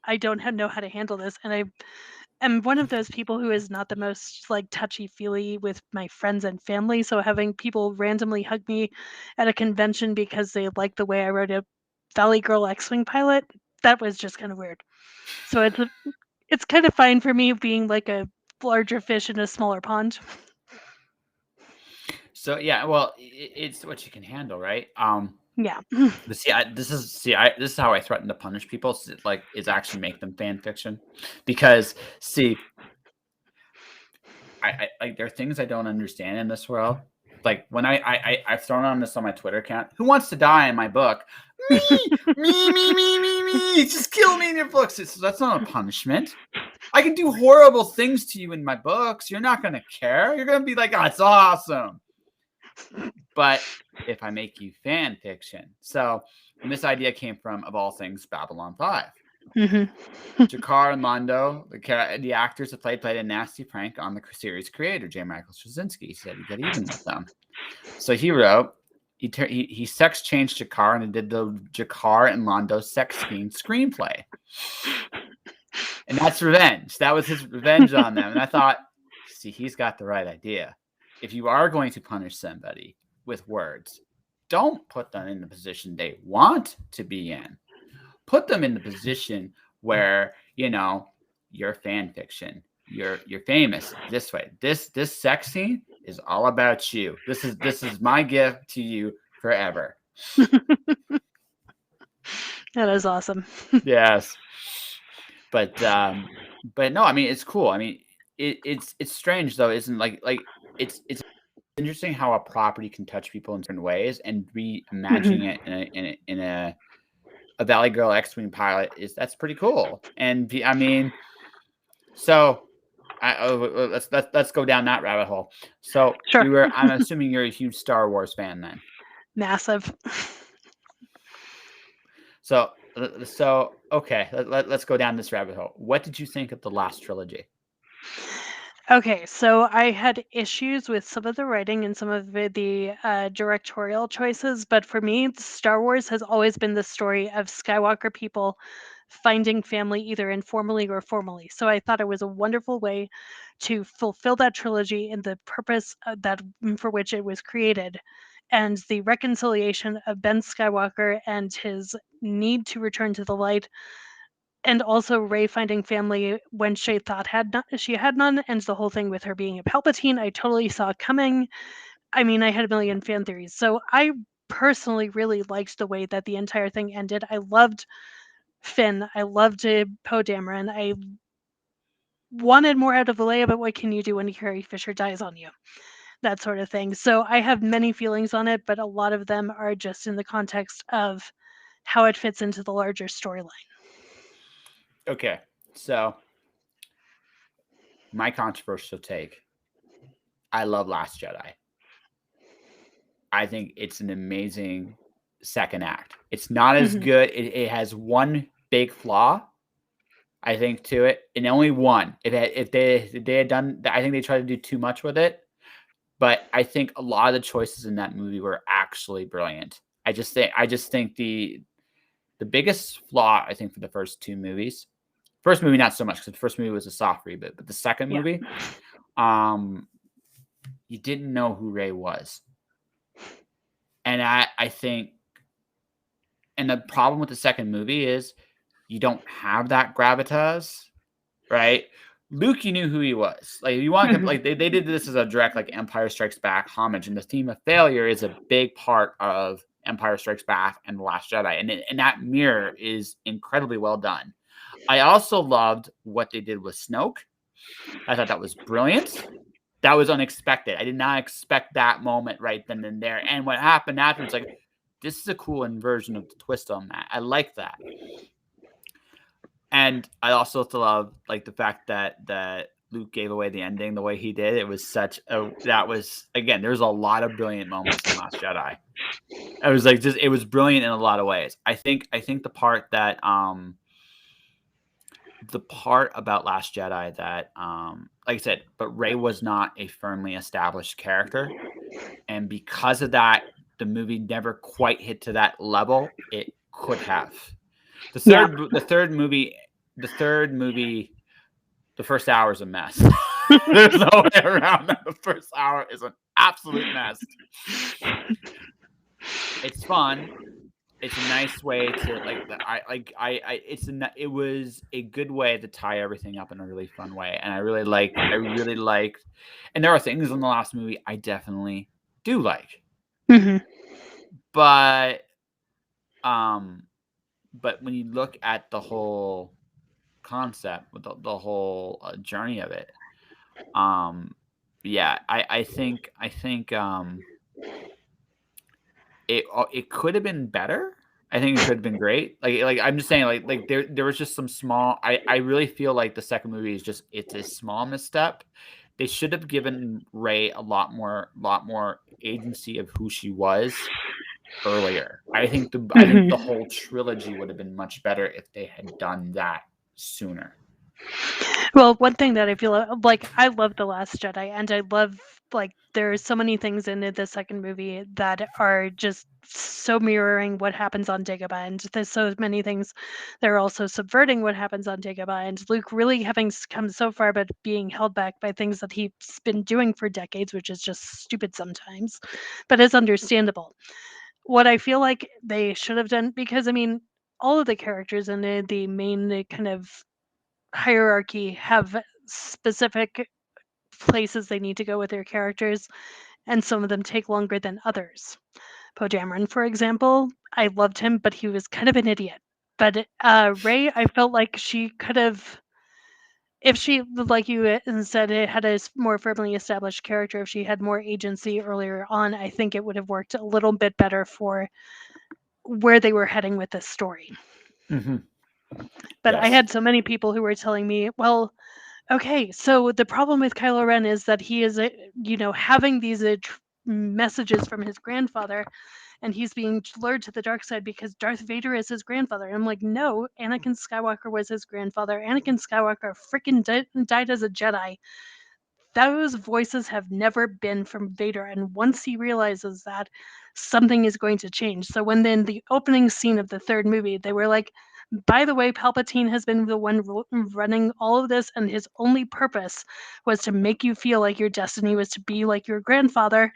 I don't know how to handle this. And I am one of those people who is not the most like touchy-feely with my friends and family. So having people randomly hug me at a convention because they like the way I wrote a Valley Girl X-Wing pilot, that was just kind of weird. So it's kind of fine for me being like a larger fish in a smaller pond. So yeah, well, it's what you can handle, right? Yeah. But see, this is how I threaten to punish people. Is actually make them fan fiction, because see, I like there are things I don't understand in this world. Like when I've thrown on this on my Twitter account. Who wants to die in my book? Me, me. Just kill me in your books. That's not a punishment. I can do horrible things to you in my books. You're not gonna care. You're gonna be like, oh, it's awesome. But if I make you fan fiction, and this idea came from, of all things, Babylon 5. Mm-hmm. Jakar and Londo, the actors that played a nasty prank on the series creator, J. Michael Straczynski. He said he'd get even with them. So he wrote, he sex changed Jakar and did the Jakar and Londo sex scene screenplay. And that's revenge. That was his revenge on them. And I thought, see, he's got the right idea. If you are going to punish somebody with words, don't put them in the position they want to be in. Put them in the position where, you're fan fiction. You're famous this way. This sex scene is all about you. This is my gift to you forever. That is awesome. Yes. But no, I mean, it's cool. I mean, it's strange though, isn't it's interesting how a property can touch people in certain ways, and reimagining it in a Valley Girl X-Wing pilot that's pretty cool. And I mean, so let's go down that rabbit hole. So sure. I'm assuming you're a huge Star Wars fan then. Massive. So okay, let's go down this rabbit hole. What did you think of the last trilogy? Okay, so I had issues with some of the writing and some of the directorial choices, but for me, Star Wars has always been the story of Skywalker people finding family either informally or formally. So I thought it was a wonderful way to fulfill that trilogy in the purpose for which it was created. And the reconciliation of Ben Skywalker and his need to return to the light, and also Rey finding family when she thought she had none, and the whole thing with her being a Palpatine, I totally saw coming. I mean, I had a million fan theories. So I personally really liked the way that the entire thing ended. I loved Finn. I loved Poe Dameron. I wanted more out of Leia, but what can you do when Carrie Fisher dies on you? That sort of thing. So I have many feelings on it, but a lot of them are just in the context of how it fits into the larger storyline. Okay, so my controversial take. I love Last Jedi. I think it's an amazing second act. It's not as good. It has one big flaw, I think, to it, and only one. If they had done, I think they tried to do too much with it. But I think a lot of the choices in that movie were actually brilliant. I just think the biggest flaw, I think, for the first two movies. First movie, not so much, because the first movie was a soft reboot, but the second movie, you didn't know who Rey was. And I think, and the problem with the second movie is you don't have that gravitas, right? Luke, you knew who he was. Like, you want him, like they did this as a direct like Empire Strikes Back homage, and the theme of failure is a big part of Empire Strikes Back and The Last Jedi, and that mirror is incredibly well done. I also loved what they did with Snoke. I thought that was brilliant. That was unexpected. I did not expect that moment right then and there. And what happened afterwards, like, this is a cool inversion of the twist on that. I like that. And I also love like the fact that Luke gave away the ending the way he did. It was that was, again, there's a lot of brilliant moments in Last Jedi. I was like, it was brilliant in a lot of ways. I think the part about Last Jedi that like I said, but Rey was not a firmly established character, and because of that, the movie never quite hit to that level it could have. The third movie, the first hour is a mess. There's no way around that. The first hour is an absolute mess. It's fun. It's a nice way to it was a good way to tie everything up in a really fun way, and I really liked. And there are things in the last movie I definitely do like, but when you look at the whole concept, with the whole journey of it, I think it could have been better. I think it could have been great. Like I'm just saying, like there was just some small. I really feel like the second movie it's a small misstep. They should have given Rey a lot more agency of who she was earlier. I think the whole trilogy would have been much better if they had done that sooner. Well, one thing that I feel like, I love The Last Jedi, and I love, like, there are so many things in the second movie that are just so mirroring what happens on Dagobah, and there's so many things that are also subverting what happens on Dagobah, and Luke really having come so far, but being held back by things that he's been doing for decades, which is just stupid sometimes, but is understandable. What I feel like they should have done, because, I mean, all of the characters in the main kind of hierarchy have specific places they need to go with their characters, and some of them take longer than others. Poe Dameron, for example, I loved him, but he was kind of an idiot. But Rey, I felt like she could have, if she, like you said, it had a more firmly established character, if she had more agency earlier on, I think it would have worked a little bit better for where they were heading with this story. But I had so many people who were telling me, well, okay, so the problem with Kylo Ren is that he is, having these messages from his grandfather, and he's being lured to the dark side because Darth Vader is his grandfather. And I'm like, no, Anakin Skywalker was his grandfather. Anakin Skywalker freaking died as a Jedi. Those voices have never been from Vader, and once he realizes that, something is going to change. So when then the opening scene of the third movie, they were like, by the way, Palpatine has been the one running all of this, and his only purpose was to make you feel like your destiny was to be like your grandfather.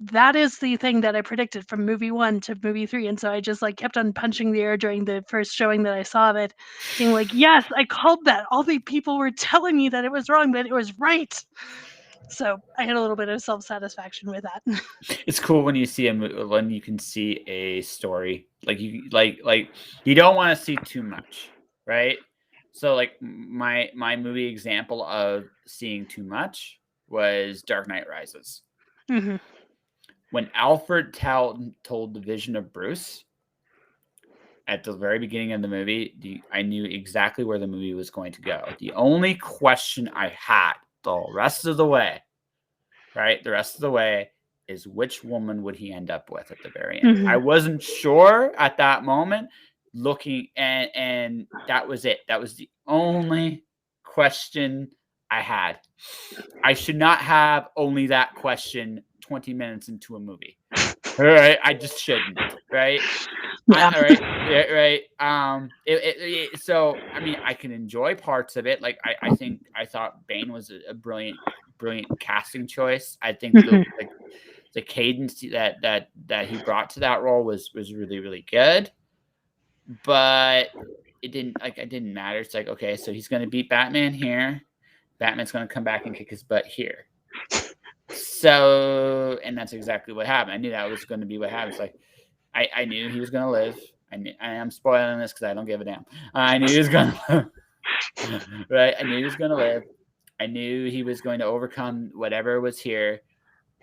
That is the thing that I predicted from movie 1 to movie 3, and so I just, like, kept on punching the air during the first showing that I saw of it, being like, "Yes, I called that! All the people were telling me that it was wrong, but it was right!" So, I had a little bit of self-satisfaction with that. It's cool when you see when you can see a story, like you don't wanna see too much, right? So, like, my movie example of seeing too much was Dark Knight Rises. When Alfred told the vision of Bruce at the very beginning of the movie, I knew exactly where the movie was going to go. The only question I had the rest of the way, is which woman would he end up with at the very end? I wasn't sure at that moment, looking, and that was it. That was the only question I had. I should not have only that question 20 minutes into a movie. All right, I just shouldn't. Right. Yeah. All right. Yeah, right. So I mean, I can enjoy parts of it. Like I thought Bane was a brilliant casting choice. I think the cadence that he brought to that role was really, really good. But it didn't matter. It's like, okay, so he's going to beat Batman here. Batman's going to come back and kick his butt here. So, and that's exactly what happened. I knew that was going to be what happened. It's like, I knew he was going to live. I am spoiling this because I don't give a damn. I knew he was going to live. Right? I knew he was going to live. I knew he was going to overcome whatever was here.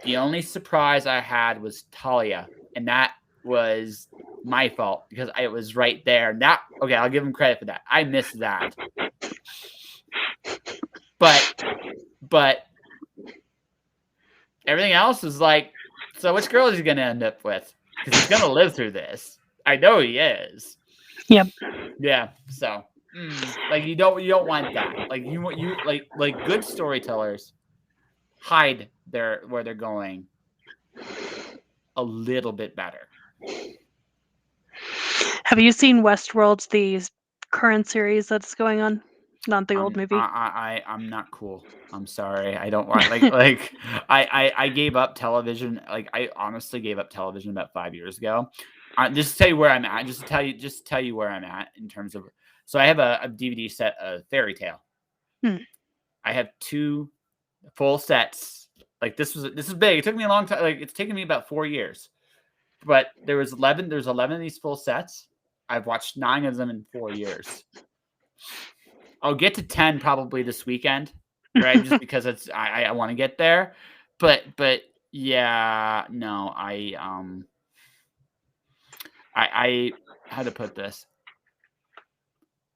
The only surprise I had was Talia, and that was my fault because I was right there. Now, okay, I'll give him credit for that. I missed that. But everything else is like, so which girl is he gonna end up with? Because he's gonna live through this. I know he is. Yep. Yeah. So, like you don't want that. Like you like good storytellers hide where they're going a little bit better. Have you seen Westworld, the current series that's going on? Not the old movie. I'm not cool. I'm sorry. I don't want like I gave up television. Like I honestly gave up television about 5 years ago. Just to tell you where I'm at. Just to tell you where I'm at in terms of. So I have a DVD set of Fairytale. I have 2 full sets. Like this is big. It took me a long time. Like it's taken me about 4 years. But there's 11 of these full sets. I've watched 9 of them in 4 years. I'll get to 10 probably this weekend, right? Just because I want to get there. But yeah, no, I how to put this?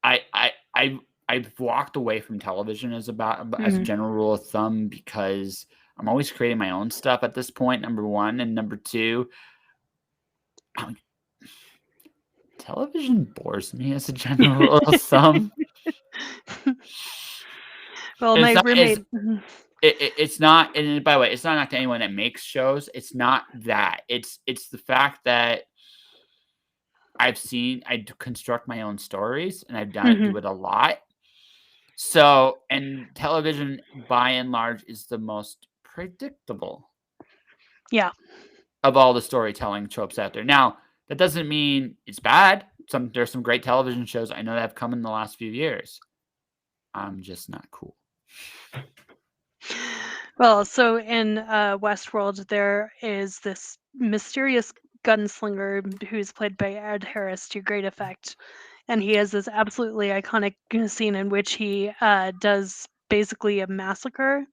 I've walked away from television as a general rule of thumb because I'm always creating my own stuff at this point, number 1, and number 2, television bores me as a general rule of thumb. Well, my roommate. It's not, and by the way, it's not to anyone that makes shows. It's not that. It's the fact that I construct my own stories, and I've done do it a lot. So, and television by and large is the most predictable. Yeah. Of all the storytelling tropes out there. Now, that doesn't mean it's bad. There's some great television shows I know that have come in the last few years. I'm just not cool. Well, so in Westworld, there is this mysterious gunslinger who's played by Ed Harris to great effect. And he has this absolutely iconic scene in which he does basically a massacre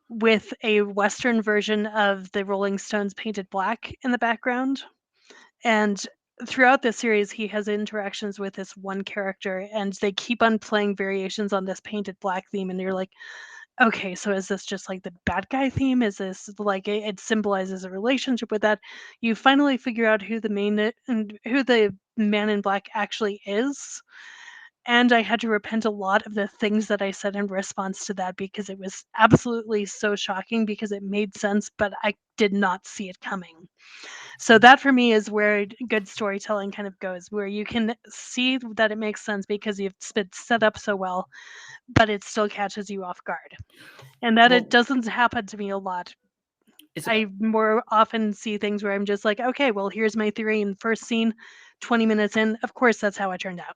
with a Western version of the Rolling Stones painted black in the background. And throughout this series, he has interactions with this one character, and they keep on playing variations on this painted black theme. And you're like, okay, so is this just like the bad guy theme? Is this like it symbolizes a relationship with that? You finally figure out who the man in black actually is. And I had to repent a lot of the things that I said in response to that because it was absolutely so shocking because it made sense, but I did not see it coming. So that for me is where good storytelling kind of goes, where you can see that it makes sense because it's been set up so well, but it still catches you off guard. And that it doesn't happen to me a lot. I more often see things where I'm just like, okay, well, here's my theory in first scene, 20 minutes in. Of course, that's how it turned out.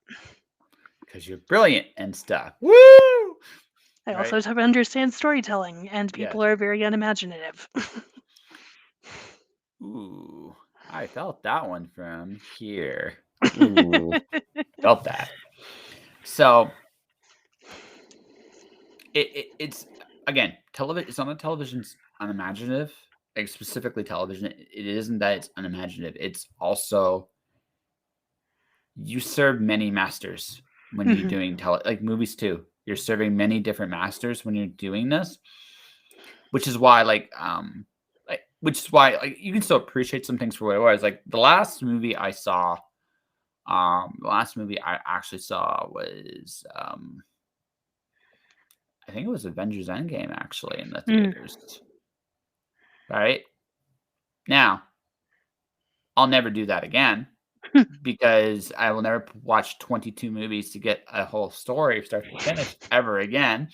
Because you're brilliant and stuff. Woo! I also have to understand storytelling, and people are very unimaginative. Ooh, I felt that one from here. Ooh, felt that. So it's again, television. It's not television's unimaginative, like specifically television. It isn't that it's unimaginative. It's also you serve many masters when you're doing like movies too. You're serving many different masters when you're doing this, which is why like you can still appreciate some things for what it was. Like the last movie I saw, actually saw was I think it was Avengers Endgame actually in the theaters. Right? Now, I'll never do that again because I will never watch 22 movies to get a whole story start to finish ever again.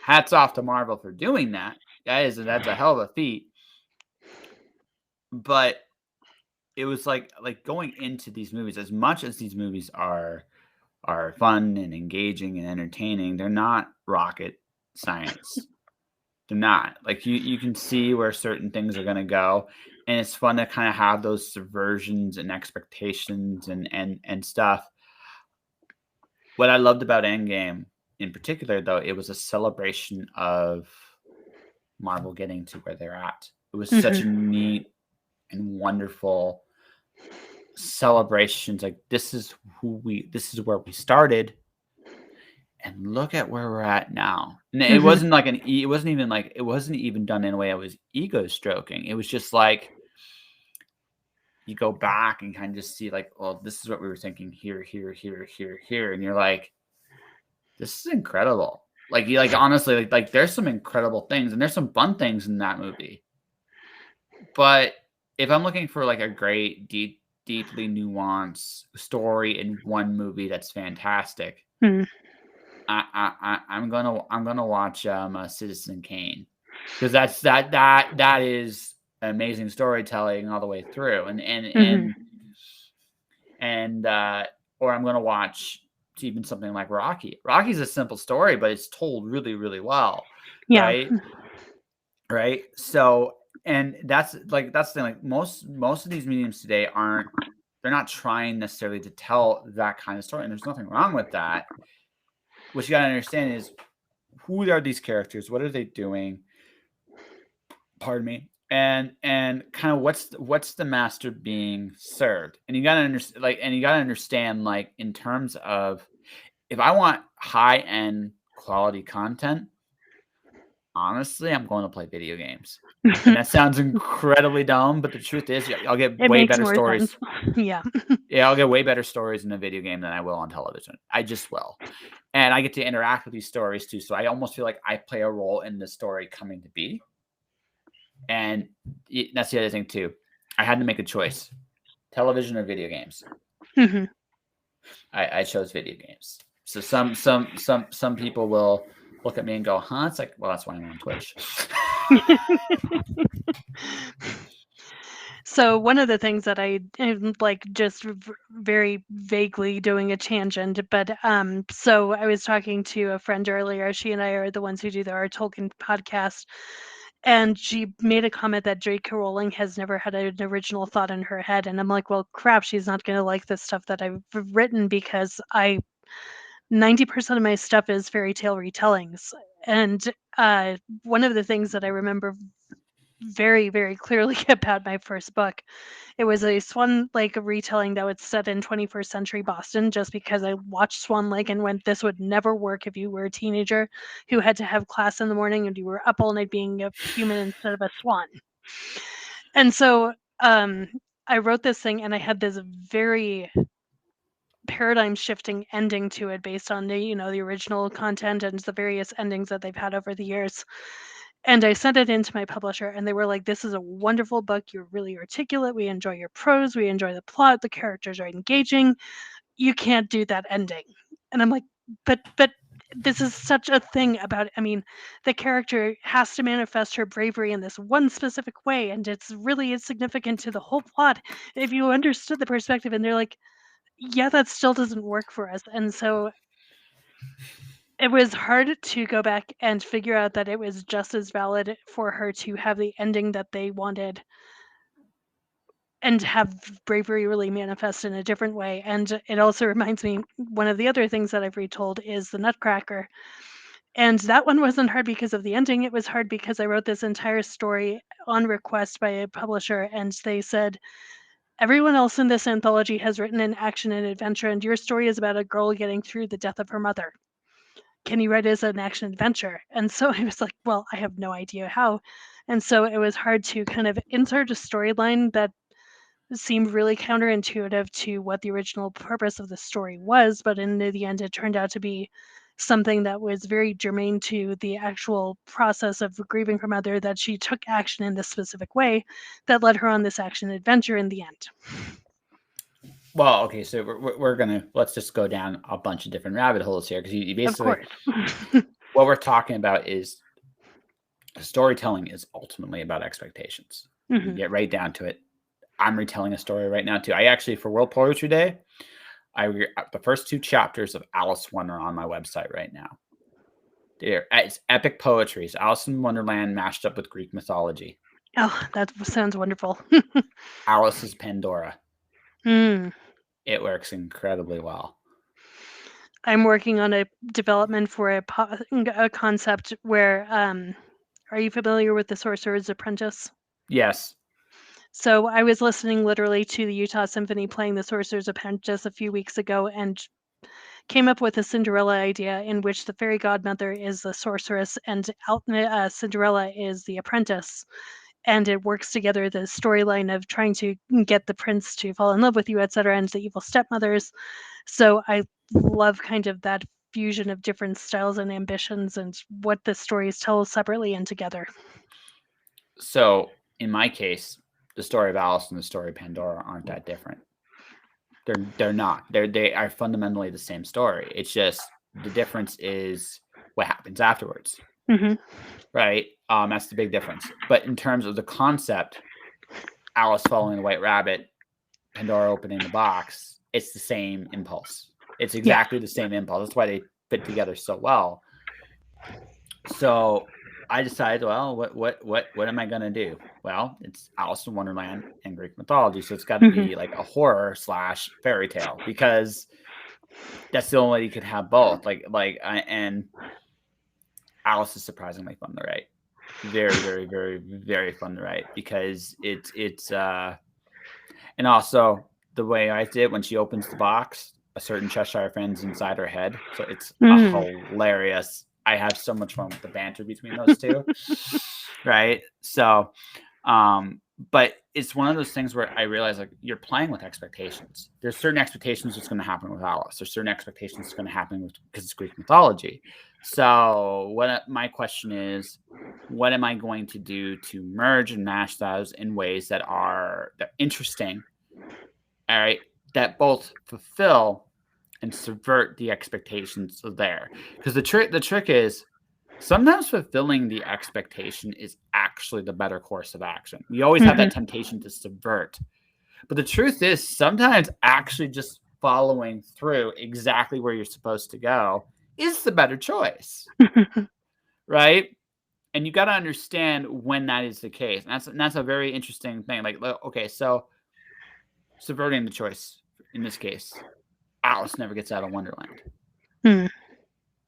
Hats off to Marvel for doing that. That's a hell of a feat. But it was like going into these movies, as much as these movies are fun and engaging and entertaining, they're not rocket science. They're not. Like you can see where certain things are going to go, and it's fun to kind of have those subversions and expectations and stuff. What I loved about Endgame in particular, though, it was a celebration of Marvel getting to where they're at. It was such a neat and wonderful celebrations. Like this is where we started, and look at where we're at now. And it wasn't like it wasn't even done in a way that was ego stroking. It was just like you go back and kind of just see like, well, this is what we were thinking here, and you're like, this is incredible. Like you like honestly like there's some incredible things and there's some fun things in that movie. But if I'm looking for like a great, deeply nuanced story in one movie that's fantastic, I'm gonna watch Citizen Kane, because that is amazing storytelling all the way through, and or I'm gonna watch even something like Rocky. Rocky's a simple story, but it's told really, really well, right? Right. So, and that's the thing. Like most of these mediums today they're not trying necessarily to tell that kind of story, and there's nothing wrong with that. What you gotta understand is, who are these characters? What are they doing? Pardon me. And kind of what's the master being served? And you gotta understand, like, in terms of, if I want high end quality content, honestly, I'm going to play video games. And that sounds incredibly dumb, but the truth is, I'll get way better stories. Yeah. Yeah, I'll get way better stories in a video game than I will on television. I just will. And I get to interact with these stories too. So I almost feel like I play a role in the story coming to be. And that's the other thing too. I had to make a choice: television or video games. I chose video games. So some people will look at me and go, "Huh?" It's like, well, that's why I'm on Twitch. So one of the things that I like, just very vaguely doing a tangent, but so I was talking to a friend earlier. She and I are the ones who do our Tolkien podcast, and she made a comment that J.K. Rowling has never had an original thought in her head, and I'm like, well, crap, she's not going to like the stuff that I've written, because 90% of my stuff is fairy tale retellings. And one of the things that I remember very, very clearly about my first book, it was a Swan Lake retelling that was set in 21st century Boston, just because I watched Swan Lake and went, this would never work if you were a teenager who had to have class in the morning and you were up all night being a human instead of a swan. And so I wrote this thing, and I had this very paradigm shifting ending to it, based on the original content and the various endings that they've had over the years. And I sent it into my publisher, and they were like, this is a wonderful book. You're really articulate. We enjoy your prose. We enjoy the plot. The characters are engaging. You can't do that ending. And I'm like, but this is such a thing about, the character has to manifest her bravery in this one specific way, and it's really significant to the whole plot if you understood the perspective. And they're like, yeah, that still doesn't work for us. And so it was hard to go back and figure out that it was just as valid for her to have the ending that they wanted and have bravery really manifest in a different way. And it also reminds me, one of the other things that I've retold is the Nutcracker. And that one wasn't hard because of the ending. It was hard because I wrote this entire story on request by a publisher, and they said, everyone else in this anthology has written an action and adventure, and your story is about a girl getting through the death of her mother. Can you write it as an action adventure? And so I was like, well, I have no idea how. And so it was hard to kind of insert a storyline that seemed really counterintuitive to what the original purpose of the story was. But in the end, it turned out to be something that was very germane to the actual process of grieving her mother, that she took action in this specific way that led her on this action adventure in the end. Well, okay, so let's just go down a bunch of different rabbit holes here, because you basically, what we're talking about is storytelling is ultimately about expectations. You get right down to it. I'm retelling a story right now too. I actually, for World Poetry Day, the first 2 chapters of Alice Wonder on my website right now. It's epic poetry. It's Alice in Wonderland mashed up with Greek mythology. Oh, that sounds wonderful. Alice's Pandora. It works incredibly well. I'm working on a development for a concept where, are you familiar with The Sorcerer's Apprentice? Yes. So I was listening literally to the Utah Symphony playing The Sorcerer's Apprentice a few weeks ago and came up with a Cinderella idea in which the fairy godmother is the sorceress and Cinderella is the apprentice. And it works together the storyline of trying to get the prince to fall in love with you, etc., and the evil stepmothers. So I love kind of that fusion of different styles and ambitions and what the stories tell separately and together. So in my case, the story of Alice and the story of Pandora aren't that different. They're not. They are fundamentally the same story. It's just the difference is what happens afterwards. Mm-hmm. Right? That's the big difference. But in terms of the concept, Alice following the White Rabbit, Pandora opening the box, it's the same impulse. It's exactly the same impulse. That's why they fit together so well. So I decided, well, what am I gonna do? Well, it's Alice in Wonderland and Greek mythology, so it's got to be like a horror / fairy tale because that's the only way you could have both. And Alice is surprisingly fun to write. Very, very, very, very fun to write because it's and also the way I did when she opens the box, a certain Cheshire Friend's inside her head, so it's hilarious. I have so much fun with the banter between those two, right? So, but it's one of those things where I realize like you're playing with expectations. There's certain expectations that's going to happen with Alice. There's certain expectations that's going to happen because it's Greek mythology. So, what my question is, what am I going to do to merge and mash those in ways that are interesting, all right, that both fulfill and subvert the expectations of there? Because the trick is sometimes fulfilling the expectation is actually the better course of action. We always have that temptation to subvert. But the truth is sometimes actually just following through exactly where you're supposed to go is the better choice. Right? And you got to understand when that is the case. And that's a very interesting thing. Like, okay, so subverting the choice in this case, Alice never gets out of Wonderland.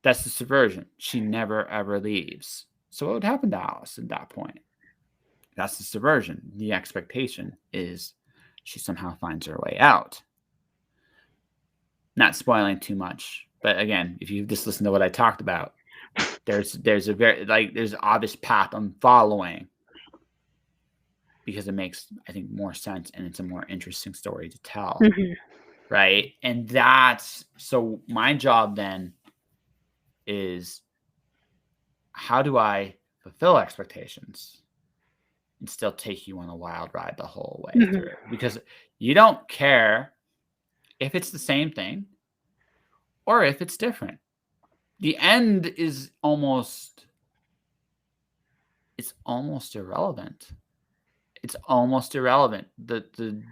That's the subversion. She never ever leaves. So what would happen to Alice at that point? That's the subversion. The expectation is she somehow finds her way out. Not spoiling too much, but again, if you just listen to what I talked about, there's a there's an obvious path I'm following because it makes, I think, more sense and it's a more interesting story to tell. Right? And that's so my job then is how do I fulfill expectations and still take you on a wild ride the whole way through? Because you don't care if it's the same thing or if it's different. The end is almost irrelevant. It's almost irrelevant. The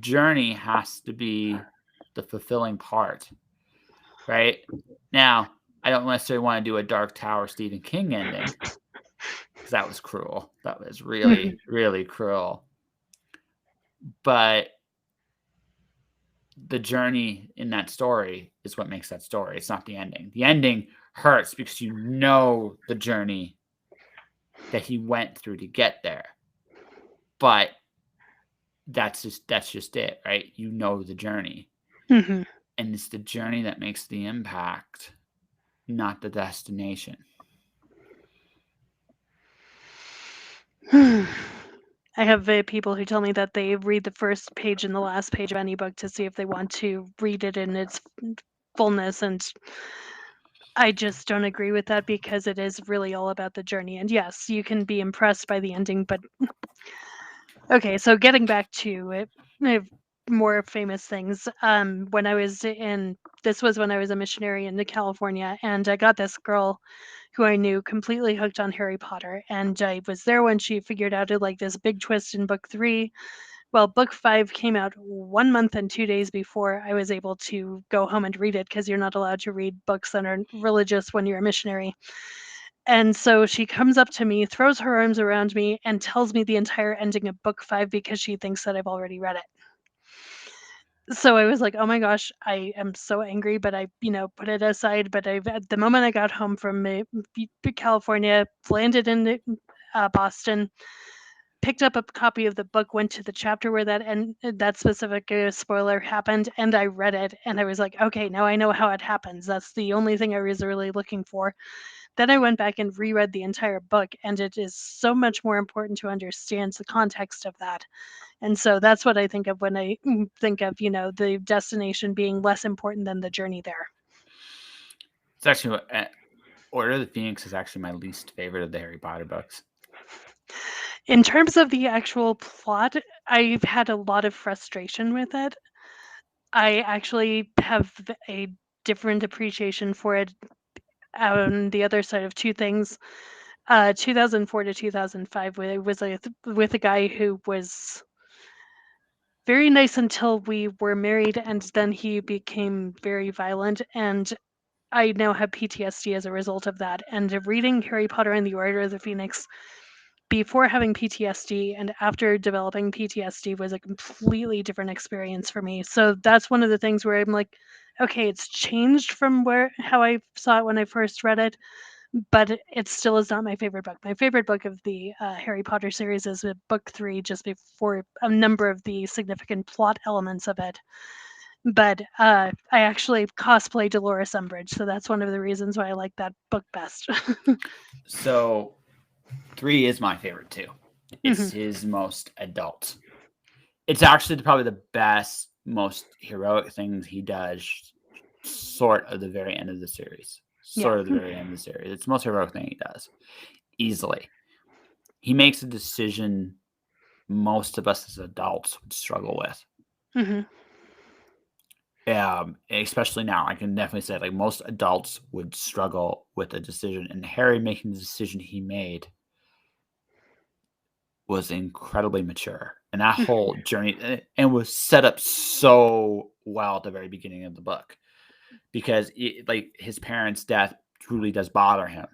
journey has to be the fulfilling part. Right? Now, I don't necessarily want to do a Dark Tower Stephen King ending because that was cruel. That was really, really cruel. But the journey in that story is what makes that story. It's not the ending. The ending hurts because you know the journey that he went through to get there. But that's just it, right? You know the journey. And it's the journey that makes the impact, not the destination. I have people who tell me that they read the first page and the last page of any book to see if they want to read it in its fullness, and I just don't agree with that because it is really all about the journey. And yes, you can be impressed by the ending, but okay, so getting back to it, more famous things. When I was this was when I was a missionary in California, and I got this girl who I knew completely hooked on Harry Potter, and I was there when she figured out it, like this big twist in book 3. Well, book 5 came out 1 month and 2 days before I was able to go home and read it because you're not allowed to read books that are religious when you're a missionary. And so she comes up to me, throws her arms around me, and tells me the entire ending of book 5 because she thinks that I've already read it. So I was like, oh my gosh, I am so angry, but I, put it aside. But at the moment I got home from California, landed in Boston, picked up a copy of the book, went to the chapter where that specific spoiler happened, and I read it, and I was like, okay, now I know how it happens. That's the only thing I was really looking for. Then I went back and reread the entire book, and it is so much more important to understand the context of that. And so that's what I think of when I think of, the destination being less important than the journey there. It's actually Order of the Phoenix is actually my least favorite of the Harry Potter books. In terms of the actual plot, I've had a lot of frustration with it. I actually have a different appreciation for it on the other side of two things. 2004 to 2005, where it was with a guy who was very nice until we were married, and then he became very violent, and I now have PTSD as a result of that. And reading Harry Potter and the Order of the Phoenix before having PTSD and after developing PTSD was a completely different experience for me. So that's one of the things where I'm like, okay, it's changed from how I saw it when I first read it, but it still is not my favorite book. My favorite book of the Harry Potter series is book 3, just before a number of the significant plot elements of it. But I actually cosplay Dolores Umbridge, so that's one of the reasons why I like that book best. So 3 is my favorite too. It's his most adult. It's actually probably the best, most heroic things he does sort of the very end of the series. Sort of the very end of the series. It's the most heroic thing he does. Easily. He makes a decision most of us as adults would struggle with. Especially now. I can definitely say like most adults would struggle with a decision. And Harry making the decision he made was incredibly mature. And that whole journey and was set up so well at the very beginning of the book. Because his parents' death truly does bother him.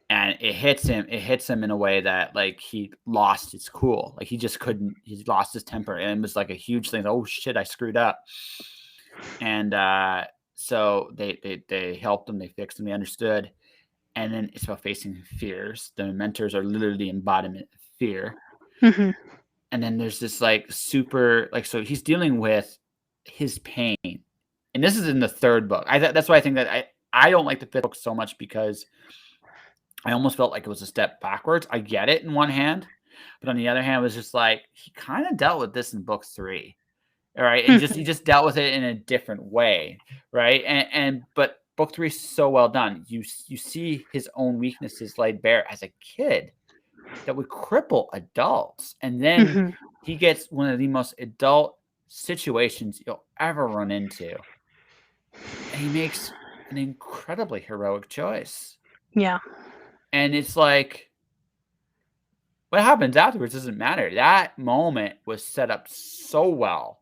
And it hits him in a way that like he lost his cool. Like he lost his temper. And it was like a huge thing. Oh shit, I screwed up. And so they helped him, they fixed him, they understood. And then it's about facing fears. The mentors are literally the embodiment of fear. And then there's this like super like so he's dealing with his pain. And this is in the 3rd book. That's why I think that I don't like the 5th book so much because I almost felt like it was a step backwards. I get it in one hand, but on the other hand, it was just like he kind of dealt with this in book 3. All right. And he just dealt with it in a different way. Right. But book 3 is so well done. You see his own weaknesses laid bare as a kid that would cripple adults. And then he gets one of the most adult situations you'll ever run into. And he makes an incredibly heroic choice. Yeah. And it's like, what happens afterwards doesn't matter. That moment was set up so well.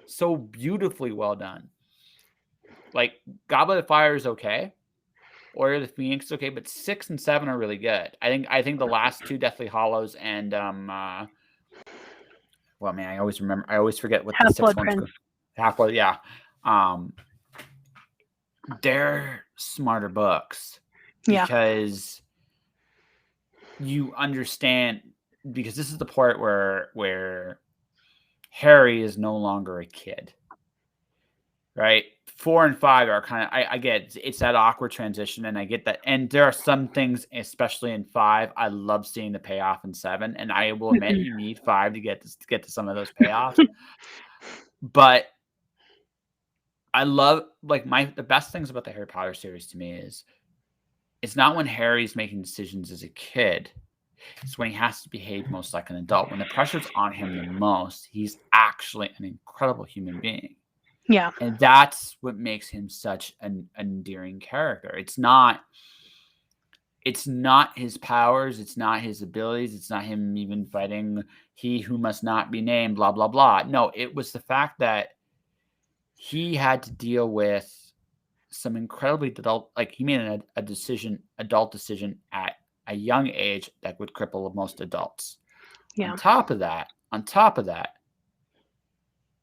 So beautifully well done. Like Goblet of Fire is okay, Order of the Phoenix is okay, but 6 and 7 are really good. I think the last 2, Deathly Hallows and well, man, I always forget what the 6th one's called. Half-Blood, yeah. They're smarter books because you understand because this is the part where Harry is no longer a kid. Right? 4 and 5 are kind of I get it's that awkward transition, and I get that. And there are some things, especially in 5, I love seeing the payoff in 7. And I will admit you need 5 to get to some of those payoffs. But I love the best things about the Harry Potter series to me is it's not when Harry's making decisions as a kid. It's when he has to behave most like an adult. When the pressure's on him the most, he's actually an incredible human being. Yeah. And that's what makes him such an endearing character. It's not his powers. It's not his abilities. It's not him even fighting he who must not be named, blah, blah, blah. No, it was the fact that he had to deal with some incredibly adult, like he made an adult decision at a young age that would cripple most adults. Yeah. On top of that,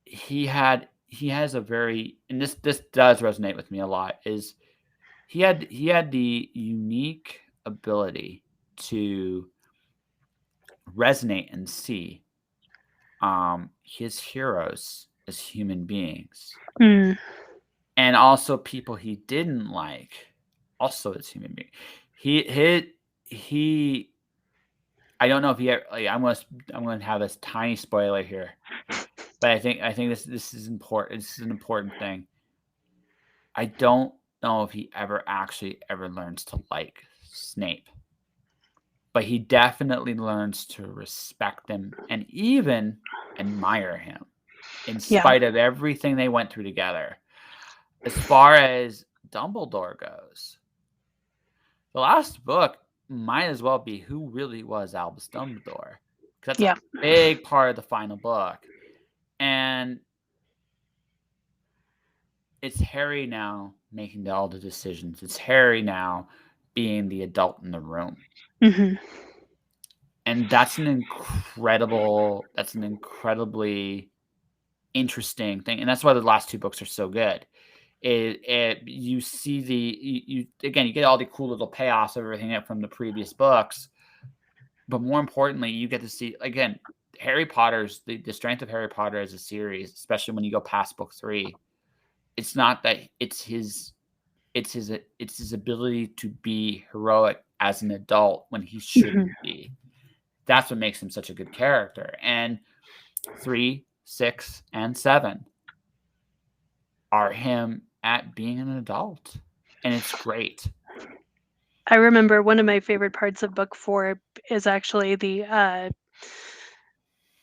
he has a very, and this does resonate with me a lot, is he had the unique ability to resonate and see his heroes as human beings, and also people he didn't like, also as human beings. He. I don't know if he ever, like, I'm going to have this tiny spoiler here, but I think this is important. This is an important thing. I don't know if he ever learns to like Snape, but he definitely learns to respect him and even admire him in spite of everything they went through together. As far as Dumbledore goes, the last book might as well be who really was Albus Dumbledore, because that's a big part of the final book. And it's Harry now making all the decisions. It's Harry now being the adult in the room. And that's an incredibly interesting thing. And that's why the last two books are so good. You see you get all the cool little payoffs of everything from the previous books. But more importantly, you get to see, again, Harry Potter's, the strength of Harry Potter as a series, especially when you go past book 3. It's not that it's his ability to be heroic as an adult when he shouldn't be. That's what makes him such a good character. And 3, 6, and 7 are him at being an adult. And it's great. I remember one of my favorite parts of book 4 is actually the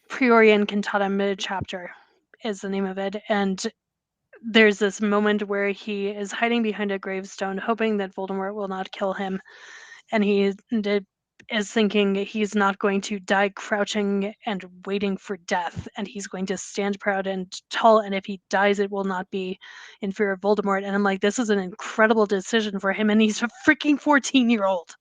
Priori Incantatem chapter is the name of it. And there's this moment where he is hiding behind a gravestone, hoping that Voldemort will not kill him. And he is thinking he's not going to die crouching and waiting for death, and he's going to stand proud and tall, and if he dies, it will not be in fear of Voldemort. And I'm like, this is an incredible decision for him, and he's a freaking 14-year-old.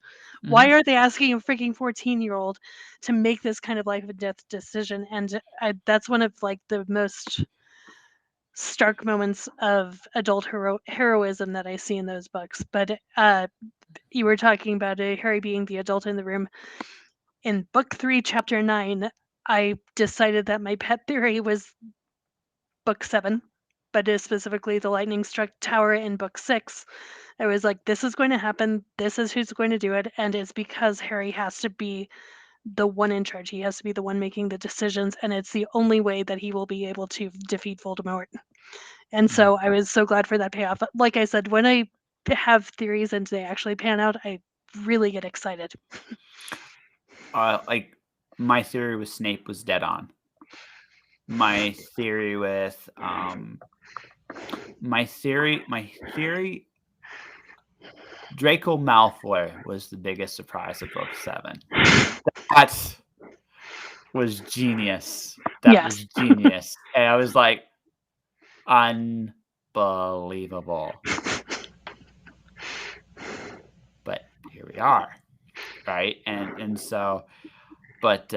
Why are they asking a freaking 14-year-old to make this kind of life and death decision? And that's one of like the most stark moments of adult heroism that I see in those books. But you were talking about Harry being the adult in the room. In book 3, chapter 9, I decided that my pet theory was book 7, but specifically the lightning struck tower in book 6. I was like, this is going to happen. This is who's going to do it. And it's because Harry has to be the one in charge. He has to be the one making the decisions. And it's the only way that he will be able to defeat Voldemort. And so I was so glad for that payoff. Like I said, when I have theories and they actually pan out, I really get excited. Like my theory with Snape was dead on. My theory with Draco Malfoy was the biggest surprise of book 7. That was genius. Was genius. And I was like, unbelievable. But here we are. Right? And so, but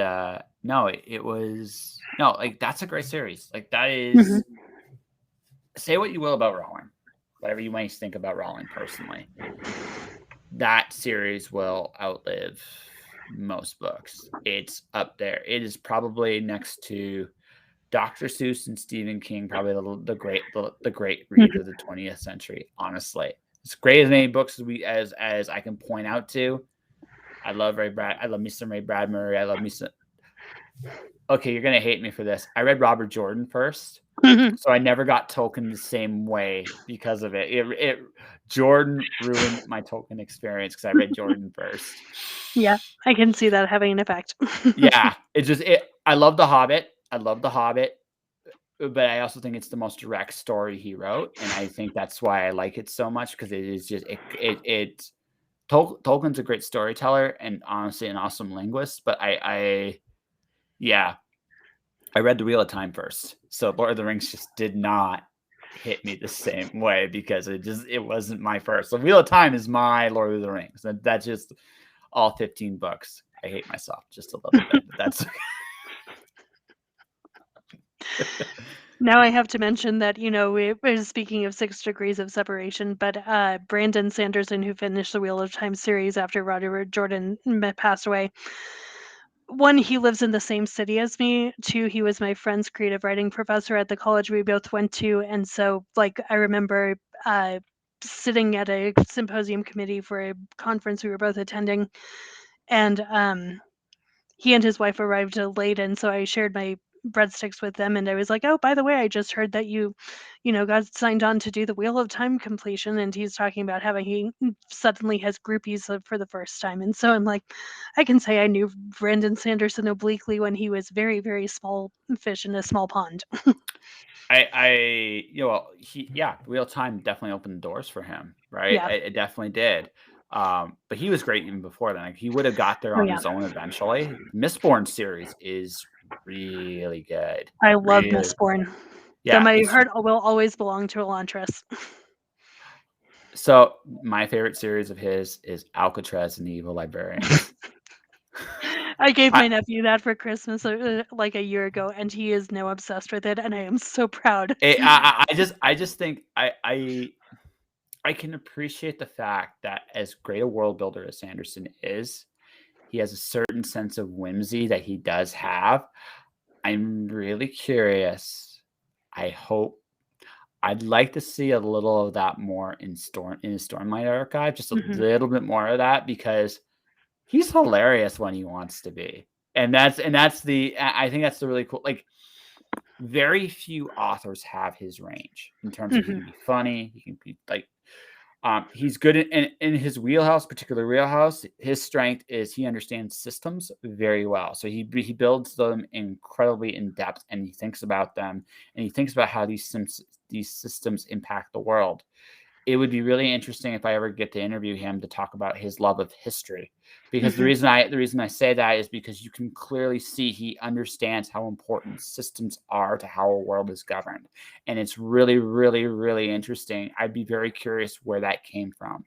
no, it was, no, like, that's a great series. Like, that is, say what you will about Rowling, whatever you might think about Rowling personally, that series will outlive most books. It's up there. It is probably next to Dr. Seuss and Stephen King, probably the great read of the 20th century. Honestly, as great as many books as I can point out to. I love me some Ray Bradbury. I love me some. Okay, you're gonna hate me for this. I read Robert Jordan first, so I never got Tolkien the same way because of it. Jordan ruined my Tolkien experience because I read Jordan first. Yeah, I can see that having an effect. Yeah, I love The Hobbit. But I also think it's the most direct story he wrote, and I think that's why I like it so much, because it is just Tolkien's a great storyteller and honestly an awesome linguist, but I read The Wheel of Time first, so Lord of the Rings just did not hit me the same way because it wasn't my first. So Wheel of Time is my Lord of the Rings. That's just all 15 books. I hate myself just a little bit, but that's. Now I have to mention that, we're speaking of 6 degrees of separation, but Brandon Sanderson, who finished the Wheel of Time series after Robert Jordan passed away, one, he lives in the same city as me. Two, he was my friend's creative writing professor at the college we both went to, and so like I remember sitting at a symposium committee for a conference we were both attending, and he and his wife arrived late, and so I shared my breadsticks with them, and I was like, "Oh, by the way, I just heard that you got signed on to do the Wheel of Time completion." And he's talking about how he suddenly has groupies for the first time, and so I'm like, I can say I knew Brandon Sanderson obliquely when he was very, very small fish in a small pond. Real Time definitely opened the doors for him, right? Yeah. It definitely did. But he was great even before then. Like, he would have got there Oh on yeah. his own eventually. Mistborn series is really good. I love Really, Mistborn. Though yeah. my heart will always belong to Elantris. So my favorite series of his is Alcatraz and the Evil Librarians. I gave I, my nephew that for Christmas like a year ago, and he is now obsessed with it, and I am so proud. I just think I can appreciate the fact that as great a world builder as Sanderson is, he has a certain sense of whimsy that he does have. I'm really curious. I'd like to see a little of that more in his Stormlight archive, just a little bit more of that, because he's hilarious when he wants to be. And I think that's the really cool, like, very few authors have his range in terms of he can be funny, he can be like, he's good in his wheelhouse, particular wheelhouse. His strength is he understands systems very well. So he builds them incredibly in depth, and he thinks about them, and he thinks about how these systems impact the world. It would be really interesting if I ever get to interview him to talk about his love of history, because the reason I say that is because you can clearly see he understands how important systems are to how a world is governed, and it's really, really, really interesting. I'd be very curious where that came from.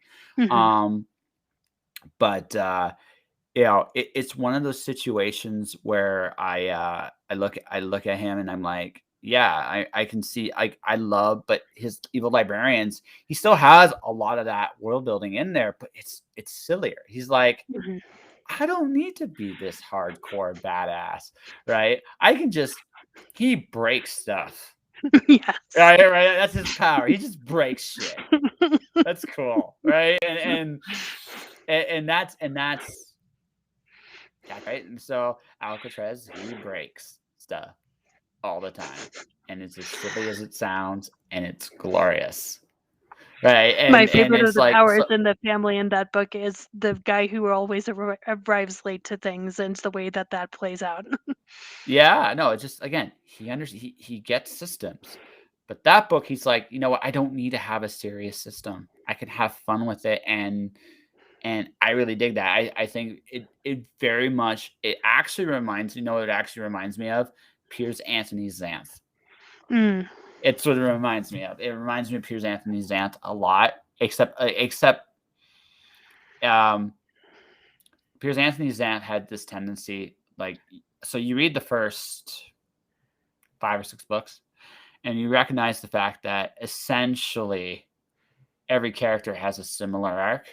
It's one of those situations where I look at him and I'm like, yeah, I can see, I love, but his Evil Librarians, he still has a lot of that world building in there, but it's sillier. He's like, I don't need to be this hardcore badass, right? He breaks stuff. Yes. Right. That's his power. He just breaks shit. That's cool, right? And that's right. And so Alcatraz, he breaks stuff all the time, and it's as silly as it sounds, and it's glorious, right? My And favorite of it's the like, powers in the family in that book is the guy who always arrives late to things, and the way that plays out. yeah, no, it's just, again, he gets systems, but that book, he's like, you know what? I don't need to have a serious system. I can have fun with it, and I really dig that. I think it very much, it actually reminds, what it actually reminds me of? Piers Anthony Xanth. It's what it reminds me of. It reminds me of Piers Anthony Xanth a lot, except Piers Anthony Xanth had this tendency, like, so you read the first 5 or 6 books, and you recognize the fact that essentially every character has a similar arc,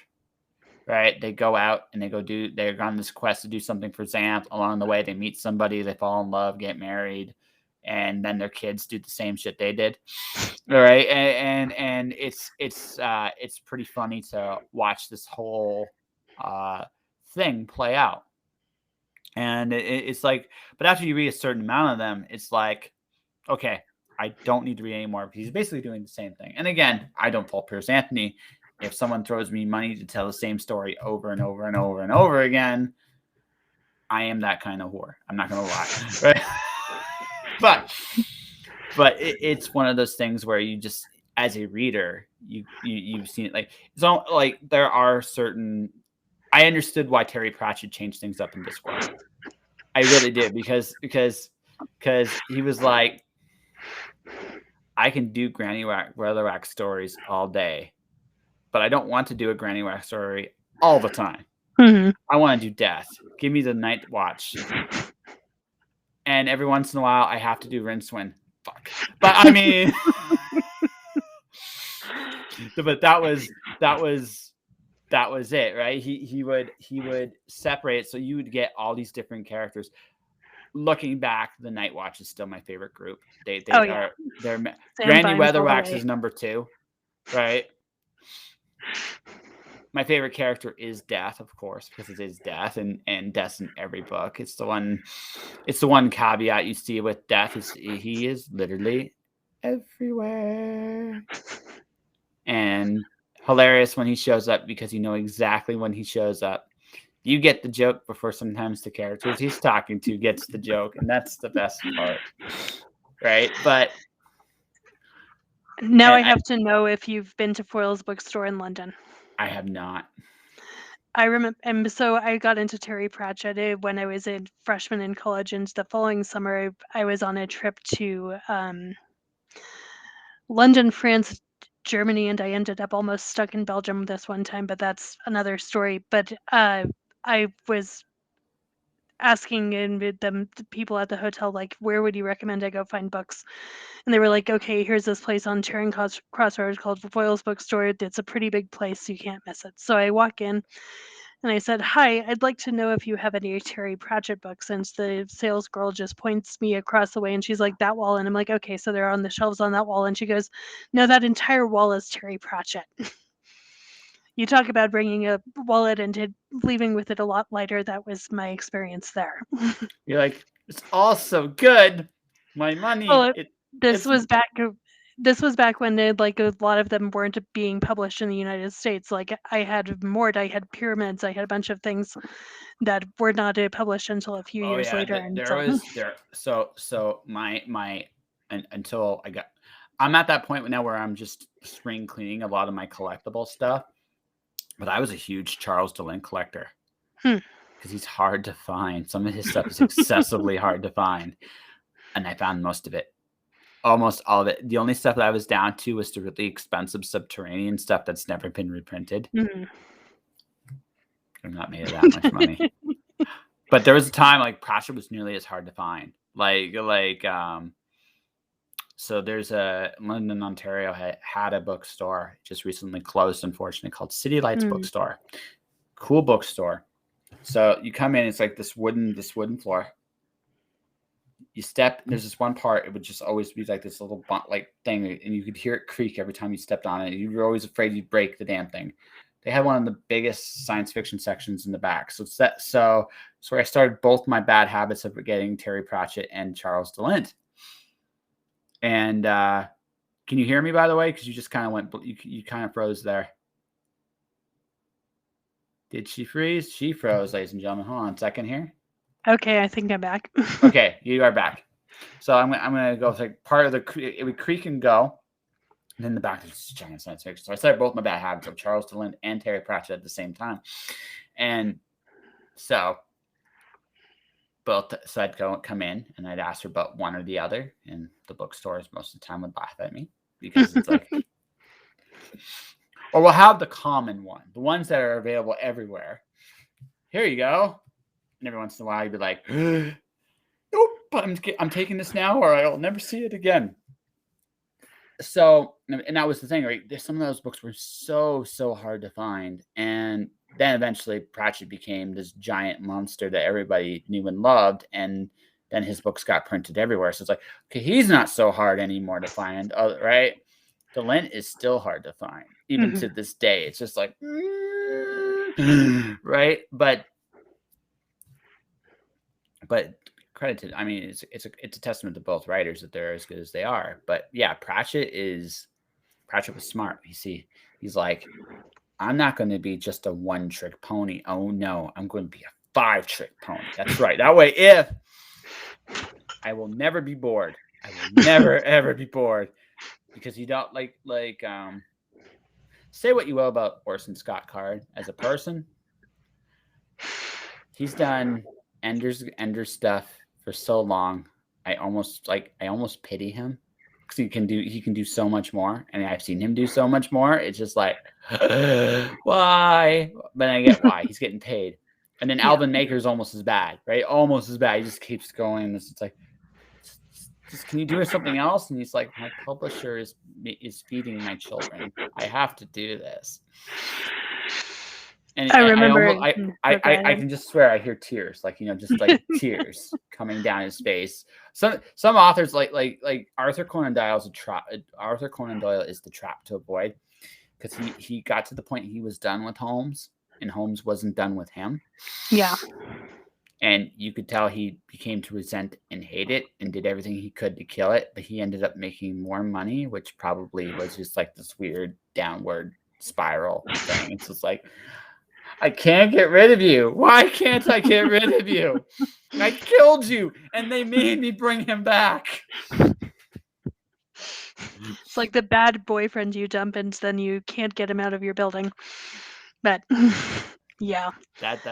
right? They go out and they're on this quest to do something for Xanth. Along the way, they meet somebody, they fall in love, get married, and then their kids do the same shit they did. All right. And it's pretty funny to watch this whole thing play out. And it's like, but after you read a certain amount of them, it's like, okay, I don't need to read anymore, because he's basically doing the same thing. And again, I don't fault Piers Anthony. If someone throws me money to tell the same story over and over and over and over again, I am that kind of whore. I'm not going to lie. Right? But it's one of those things where you just, as a reader, you've seen it. Like, so, like, there are certain, I understood why Terry Pratchett changed things up in Discworld. I really did, because he was like, I can do Granny Weatherwax stories all day, but I don't want to do a Granny Wax story all the time. I want to do death. Give me the Night Watch. And every once in a while, I have to do Rincewind. Fuck. But I mean, but that was that was it, right? He would separate, so you would get all these different characters. Looking back, the Night Watch is still my favorite group. They Oh yeah, are they're Sam Randy Vines all the Weatherwax way. is number 2, right? My favorite character is Death, of course, because it is Death, and Death's in every book. It's the one caveat you see with Death is he is literally everywhere. And hilarious when he shows up because you know exactly when he shows up. You get the joke before sometimes the characters he's talking to gets the joke, and that's the best part, right? But Now I have to know if you've been to Foyle's bookstore in London. I have not. I remember, and so I got into Terry Pratchett when I was a freshman in college, and the following summer I was on a trip to London, France, Germany, and I ended up almost stuck in Belgium this one time, but that's another story. But I was asking the people at the hotel, like, where would you recommend I go find books? And they were like, okay, here's this place on Charing Crossroads called Foyle's Bookstore. It's a pretty big place, you can't miss it. So I walk in and I said, hi, I'd like to know if you have any Terry Pratchett books. And the sales girl just points me across the way and she's like, that wall. And I'm like, okay, so they're on the shelves on that wall. And she goes, no, that entire wall is Terry Pratchett. You talk about bringing a wallet and leaving with it a lot lighter. That was my experience there. You're like, it's all so good. My money. Well, this was back when like a lot of them weren't being published in the United States. Like I had Mort, I had Pyramids, I had a bunch of things that were not published until a few years later. And until I'm at that point now where I'm just spring cleaning a lot of my collectible stuff. But I was a huge Charles DeLint collector because he's hard to find. Some of his stuff is excessively hard to find, and I found most of it. Almost all of it. The only stuff that I was down to was the really expensive Subterranean stuff that's never been reprinted. Mm-hmm. I'm not made of that much money. But there was a time like Pratchett was nearly as hard to find. So there's a London, Ontario had a bookstore just recently closed, unfortunately, called City Lights Bookstore. Cool bookstore. So you come in, it's like this wooden floor. You step, there's this one part, it would just always be like this little like thing, and you could hear it creak every time you stepped on it. You were always afraid you'd break the damn thing. They had one of the biggest science fiction sections in the back. So it's where I started both my bad habits of getting Terry Pratchett and Charles DeLint. And can you hear me, by the way? Because you just kind of you kind of froze there. Did she freeze? She froze, ladies and gentlemen. Hold on a second here. Okay, I think I'm back. Okay, you are back. So I'm gonna go with like part of it would creak and go. And in the back, there's this giant science fiction. So I started both my bad habits of Charles DeLint and Terry Pratchett at the same time. And so I'd come in and I'd ask her about one or the other. And the bookstores most of the time would laugh at me because it's like, or we'll have the common one, the ones that are available everywhere. Here you go. And every once in a while, you'd be like, nope, I'm taking this now or I'll never see it again. So, and that was the thing, right? Some of those books were so hard to find. And then eventually Pratchett became this giant monster that everybody knew and loved. And then his books got printed everywhere. So it's like, okay, he's not so hard anymore to find, right? DeLint is still hard to find, even to this day. It's just like, right? But credit to, I mean, it's a testament to both writers that they're as good as they are. But yeah, Pratchett was smart. You see, he's like, I'm not going to be just a one-trick pony. Oh no, I'm going to be a 5-trick pony. That's right. That way, I will never be bored. I will never ever be bored because you don't say what you will about Orson Scott Card as a person. He's done Ender's stuff for so long. I almost pity him because he can do so much more, and I've seen him do so much more. It's just like, why? But I get why. He's getting paid. And then Alvin Maker's almost as bad, right? Almost as bad. He just keeps going. It's like, just can you do something else? And he's like, my publisher is feeding my children. I have to do this. And I I remember. almost I Okay. can just swear I hear tears, like, just like tears coming down his face. Some authors like Arthur Conan Doyle is a trap. Arthur Conan Doyle is the trap to avoid, because he got to the point he was done with Holmes, and Holmes wasn't done with him. Yeah. And you could tell he became to resent and hate it and did everything he could to kill it, but he ended up making more money, which probably was just like this weird downward spiral thing. It's just like, I can't get rid of you. Why can't I get rid of you? I killed you, and they made me bring him back. It's like the bad boyfriend you dump and then you can't get him out of your building. But yeah. That's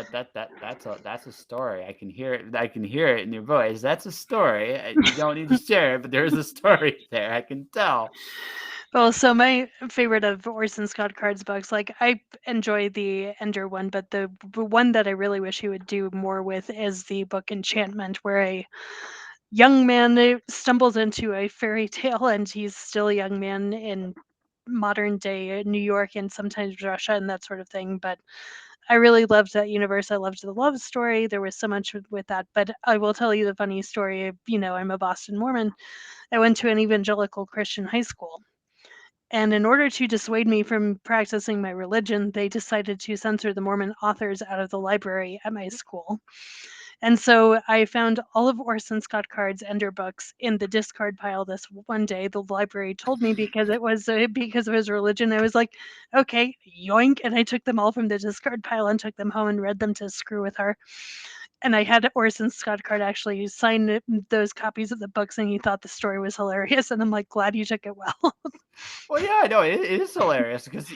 a story. I can hear it. I can hear it in your voice. That's a story. You don't need to share it, but there is a story there. I can tell. Well, so my favorite of Orson Scott Card's books, like I enjoy the Ender one, but the one that I really wish he would do more with is the book Enchantment, where a young man stumbles into a fairy tale and he's still a young man in modern day New York and sometimes Russia and that sort of thing. But I really loved that universe. I loved the love story. There was so much with that. But I will tell you the funny story. I'm a Boston Mormon. I went to an evangelical Christian high school. And in order to dissuade me from practicing my religion, they decided to censor the Mormon authors out of the library at my school. And so I found all of Orson Scott Card's Ender books in the discard pile this one day. The library told me because it was because of his religion. I was like, okay, yoink. And I took them all from the discard pile and took them home and read them to Screw with Her. And I had Orson Scott Card actually sign those copies of the books, and he thought the story was hilarious. And I'm like, glad you took it well. Well, yeah, no, it is hilarious because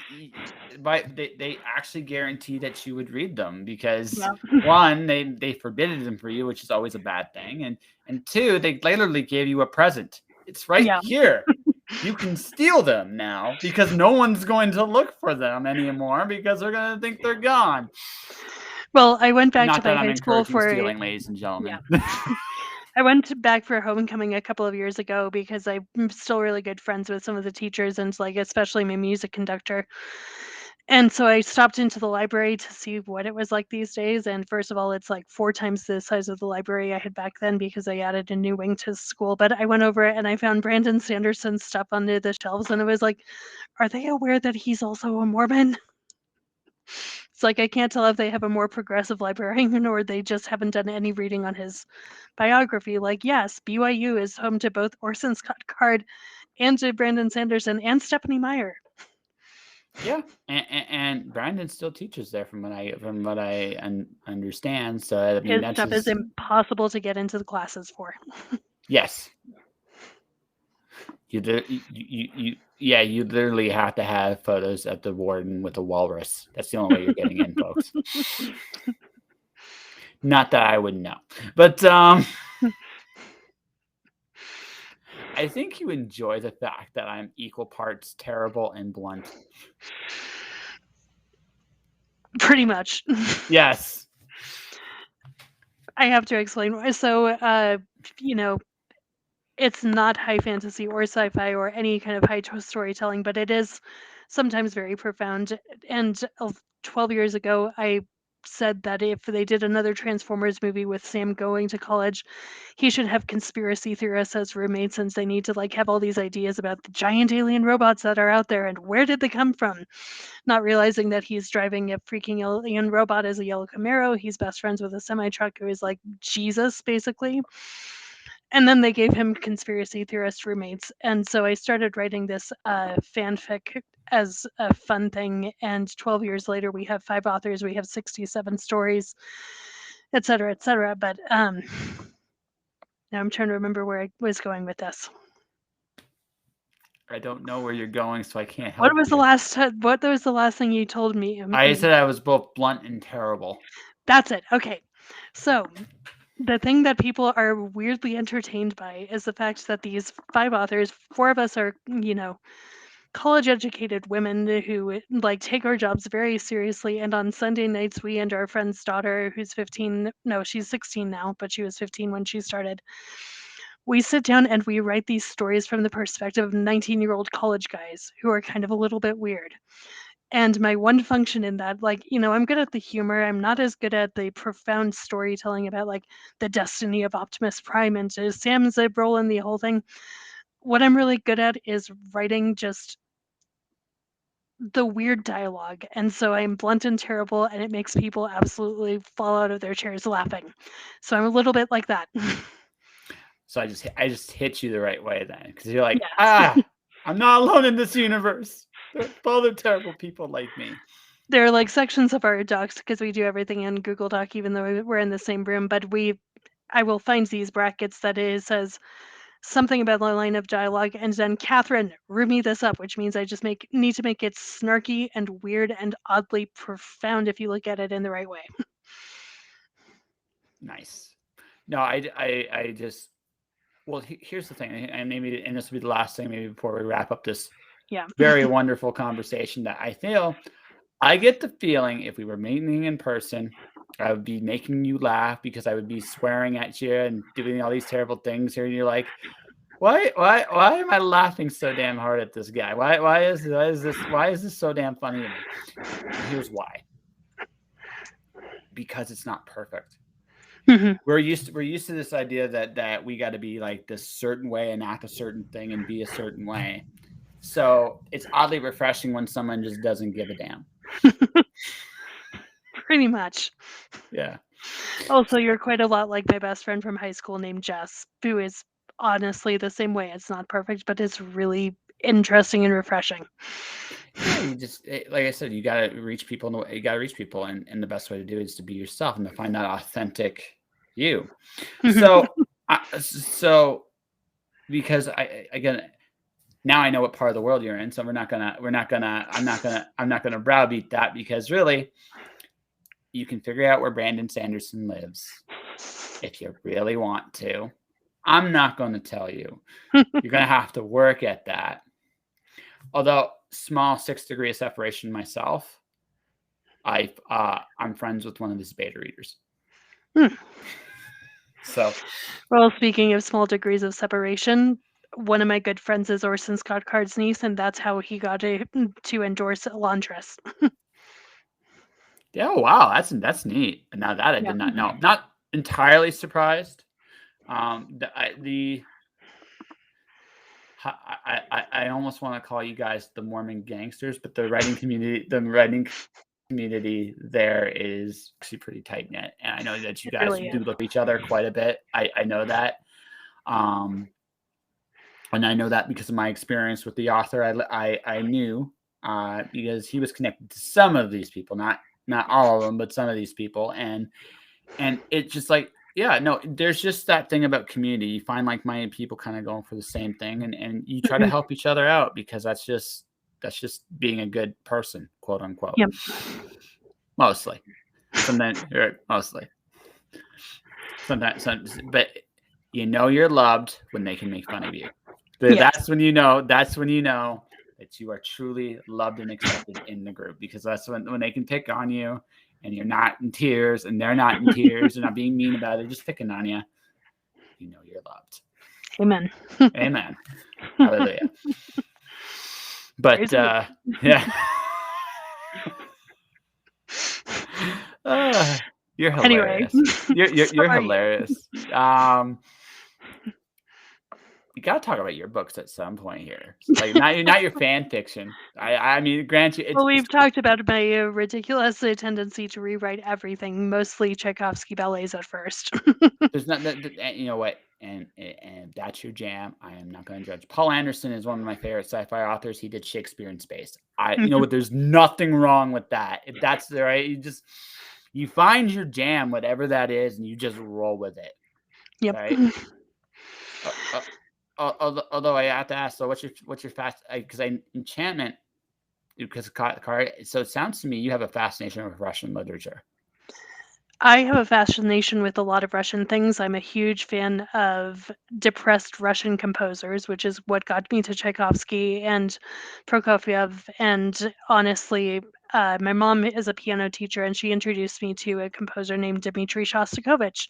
they actually guaranteed that you would read them, because Yeah. one, they forbidden them for you, which is always a bad thing, and two, they literally gave you a present. It's right Yeah. here. You can steal them now because no one's going to look for them anymore because they're going to think they're gone. Well, I went back to Not that my I'm high school encouraging for stealing, ladies and gentlemen. I went back for homecoming a couple of years ago because I'm still really good friends with some of the teachers and like especially my music conductor. And so I stopped into the library to see what it was like these days. And first of all, it's like 4 times the size of the library I had back then because I added a new wing to school. But I went over and I found Brandon Sanderson's stuff under the shelves, and it was like, are they aware that he's also a Mormon? It's like I can't tell if they have a more progressive librarian or they just haven't done any reading on his biography. Like, yes, BYU is home to both Orson Scott Card and to Brandon Sanderson and Stephanie Meyer. Yeah, and Brandon still teaches there, from what I understand. So I mean, His that's stuff is just impossible to get into the classes for. yes. You yeah, you literally have to have photos of the warden with a walrus. That's the only way you're getting in, folks. Not that I would know, but I think you enjoy the fact that I'm equal parts terrible and blunt. Pretty much. Yes. I have to explain why. So, you know, it's not high fantasy or sci-fi or any kind of high storytelling, but it is sometimes very profound. And 12 years ago, I said that if they did another Transformers movie with Sam going to college, he should have conspiracy theorists as roommates, since they need to like have all these ideas about the giant alien robots that are out there and where did they come from, not realizing that he's driving a freaking alien robot as a yellow Camaro. He's best friends with a semi truck who is like Jesus, basically. And then they gave him conspiracy theorist roommates. And so I started writing this fanfic as a fun thing. And 12 years later, we have 5 authors, we have 67 stories, et cetera, et cetera. But now I'm trying to remember where I was going with this. I don't know where you're going, so I can't help What was you. the last thing you told me? I said I was both blunt and terrible. That's it. Okay. So the thing that people are weirdly entertained by is the fact that these 5 authors, 4 of us are, college educated women who like take our jobs very seriously. And on Sunday nights, we and our friend's daughter, who's 15, no, she's 16 now, but she was 15 when she started. We sit down and we write these stories from the perspective of 19-year-old college guys who are kind of a little bit weird. And my one function in that, like, I'm good at the humor. I'm not as good at the profound storytelling about like the destiny of Optimus Prime and Sam's role in the whole thing. What I'm really good at is writing just the weird dialogue. And so I'm blunt and terrible, and it makes people absolutely fall out of their chairs laughing. So I'm a little bit like that. So I just hit you the right way then, because you're like, Yes. I'm not alone in this universe. There are other terrible people like me. There are like sections of our docs because we do everything in Google Doc, even though we're in the same room. But I will find these brackets that it says something about the line of dialogue, and then Catherine, room me this up, which means I just need to make it snarky and weird and oddly profound if you look at it in the right way. Nice. No, I just. Well, here's the thing, and this will be the last thing, maybe before we wrap up this very wonderful conversation, that I feel. I get the feeling if we were meeting in person, I would be making you laugh because I would be swearing at you and doing all these terrible things here, and you're like, why am I laughing so damn hard at this guy? Why is this so damn funny to me? And here's why. Because it's not perfect. Mm-hmm. We're used to this idea that we got to be like this certain way and act a certain thing and be a certain way. So it's oddly refreshing when someone just doesn't give a damn. Pretty much. Yeah. Also, you're quite a lot like my best friend from high school named Jess, who is honestly the same way. It's not perfect, but it's really interesting and refreshing. Yeah, you just like I said, you got to reach people. You got to reach people, and the best way to do it is to be yourself and to find that authentic you. So because again, now I know what part of the world you're in, so I'm not gonna browbeat that, because really, you can figure out where Brandon Sanderson lives if you really want to. I'm not going to tell you. You're going to have to work at that. Although small 6 degree of separation myself, I'm friends with one of his beta readers. So, well, speaking of small degrees of separation, one of my good friends is Orson Scott Card's niece, and that's how he got to endorse Elantris. yeah, wow, that's neat. Now that I did not know. Not entirely surprised. I almost want to call you guys the Mormon gangsters, but the writing community there is actually pretty tight knit, and I know that you guys really do look at each other quite a bit. I know that, and I know that because of my experience with the author. I knew because he was connected to some of these people, not all of them, but some of these people, and it's just like, yeah, no, there's just that thing about community. You find like-minded people kind of going for the same thing, and you try to help each other out, because that's just being a good person, quote unquote. Yep. Mostly. Sometimes, but you know you're loved when they can make fun of you. But that's when you know that you are truly loved and accepted in the group, because that's when they can pick on you and you're not in tears and they're not in tears. They're not being mean about it. They're just picking on you. You know you're loved. Amen. Amen. Hallelujah. But yeah. You're hilarious. Anyway. You're hilarious. You gotta talk about your books at some point here. Like not your fan fiction. I mean, grant you. We've talked about my ridiculous tendency to rewrite everything, mostly Tchaikovsky ballets at first. There's not, you know what, and that's your jam. I am not going to judge. Paul Anderson is one of my favorite sci-fi authors. He did Shakespeare in Space. You know what? There's nothing wrong with that. If that's the right, you find your jam, whatever that is, and you just roll with it. Yep. Right. Although I have to ask, so what's your fast? Because enchantment, because card. So it sounds to me you have a fascination with Russian literature. I have a fascination with a lot of Russian things. I'm a huge fan of depressed Russian composers, which is what got me to Tchaikovsky and Prokofiev. And honestly, my mom is a piano teacher, and she introduced me to a composer named Dmitri Shostakovich,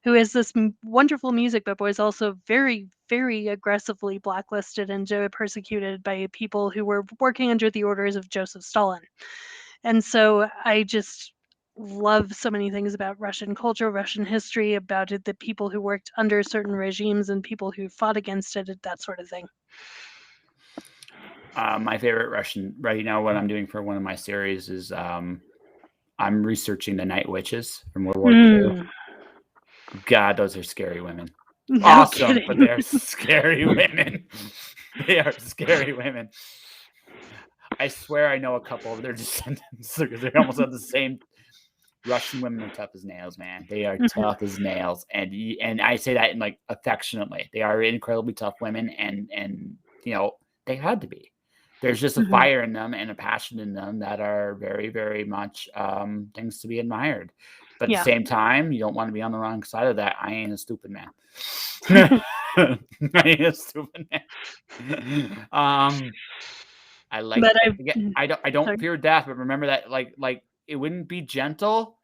who is this wonderful music, but was also very, very aggressively blacklisted and persecuted by people who were working under the orders of Joseph Stalin. And so I just love so many things about Russian culture, Russian history, about it, the people who worked under certain regimes and people who fought against it, that sort of thing. My favorite Russian right now, what I'm doing for one of my series is I'm researching the Night Witches from World War II. God, those are scary women. No Awesome, kidding. but they're scary women. They are scary women. I swear I know a couple of their descendants because they almost have the same. Russian women are tough as nails, man. They are tough as nails, and I say that in like affectionately. They are incredibly tough women, and you know they had to be. There's just a fire in them and a passion in them that are very, very much things to be admired. But at the same time, you don't want to be on the wrong side of that. I ain't a stupid man. I ain't a stupid man. I like. But I don't fear death, but remember that like it wouldn't be gentle.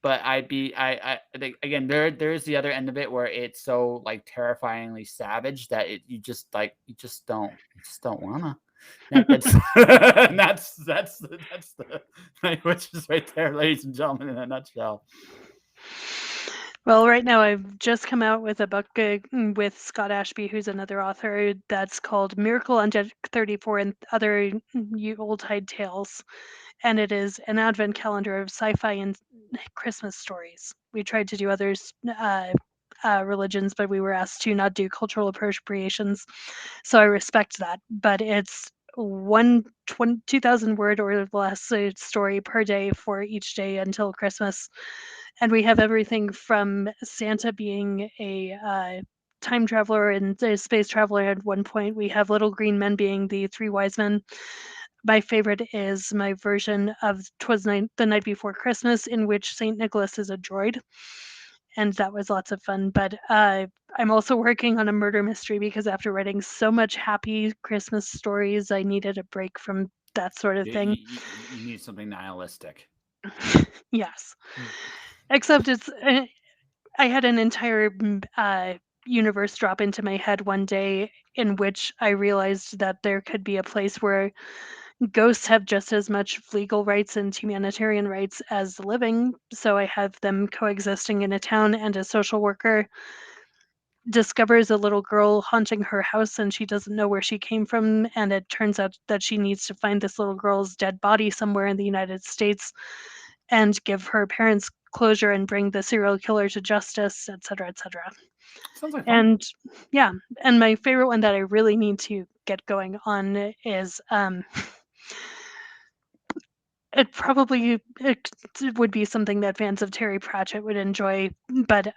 But I think again there's the other end of it where it's so like terrifyingly savage that you just don't wanna. That's the which is right there, ladies and gentlemen, in a nutshell. Well, right now I've just come out with a book with Scott Ashby, who's another author, that's called Miracle on Deck 34 and Other Yuletide Tales. And it is an advent calendar of sci-fi and Christmas stories. We tried to do others religions, but we were asked to not do cultural appropriations. So I respect that. But it's 2,000 word or less story per day for each day until Christmas. And we have everything from Santa being a time traveler and a space traveler at one point. We have little green men being the three wise men. My favorite is my version of the Night Before Christmas, in which Saint Nicholas is a droid, and that was lots of fun. But I'm also working on a murder mystery because after writing so much happy Christmas stories, I needed a break from that sort of thing. You need something nihilistic. Yes, except it's I had an entire universe drop into my head one day in which I realized that there could be a place where ghosts have just as much legal rights and humanitarian rights as the living. So I have them coexisting in a town, and a social worker discovers a little girl haunting her house, and she doesn't know where she came from. And it turns out that she needs to find this little girl's dead body somewhere in the United States and give her parents closure and bring the serial killer to justice, etc., etc. Sounds like fun. And yeah, and my favorite one that I really need to get going on is it would be something that fans of Terry Pratchett would enjoy, but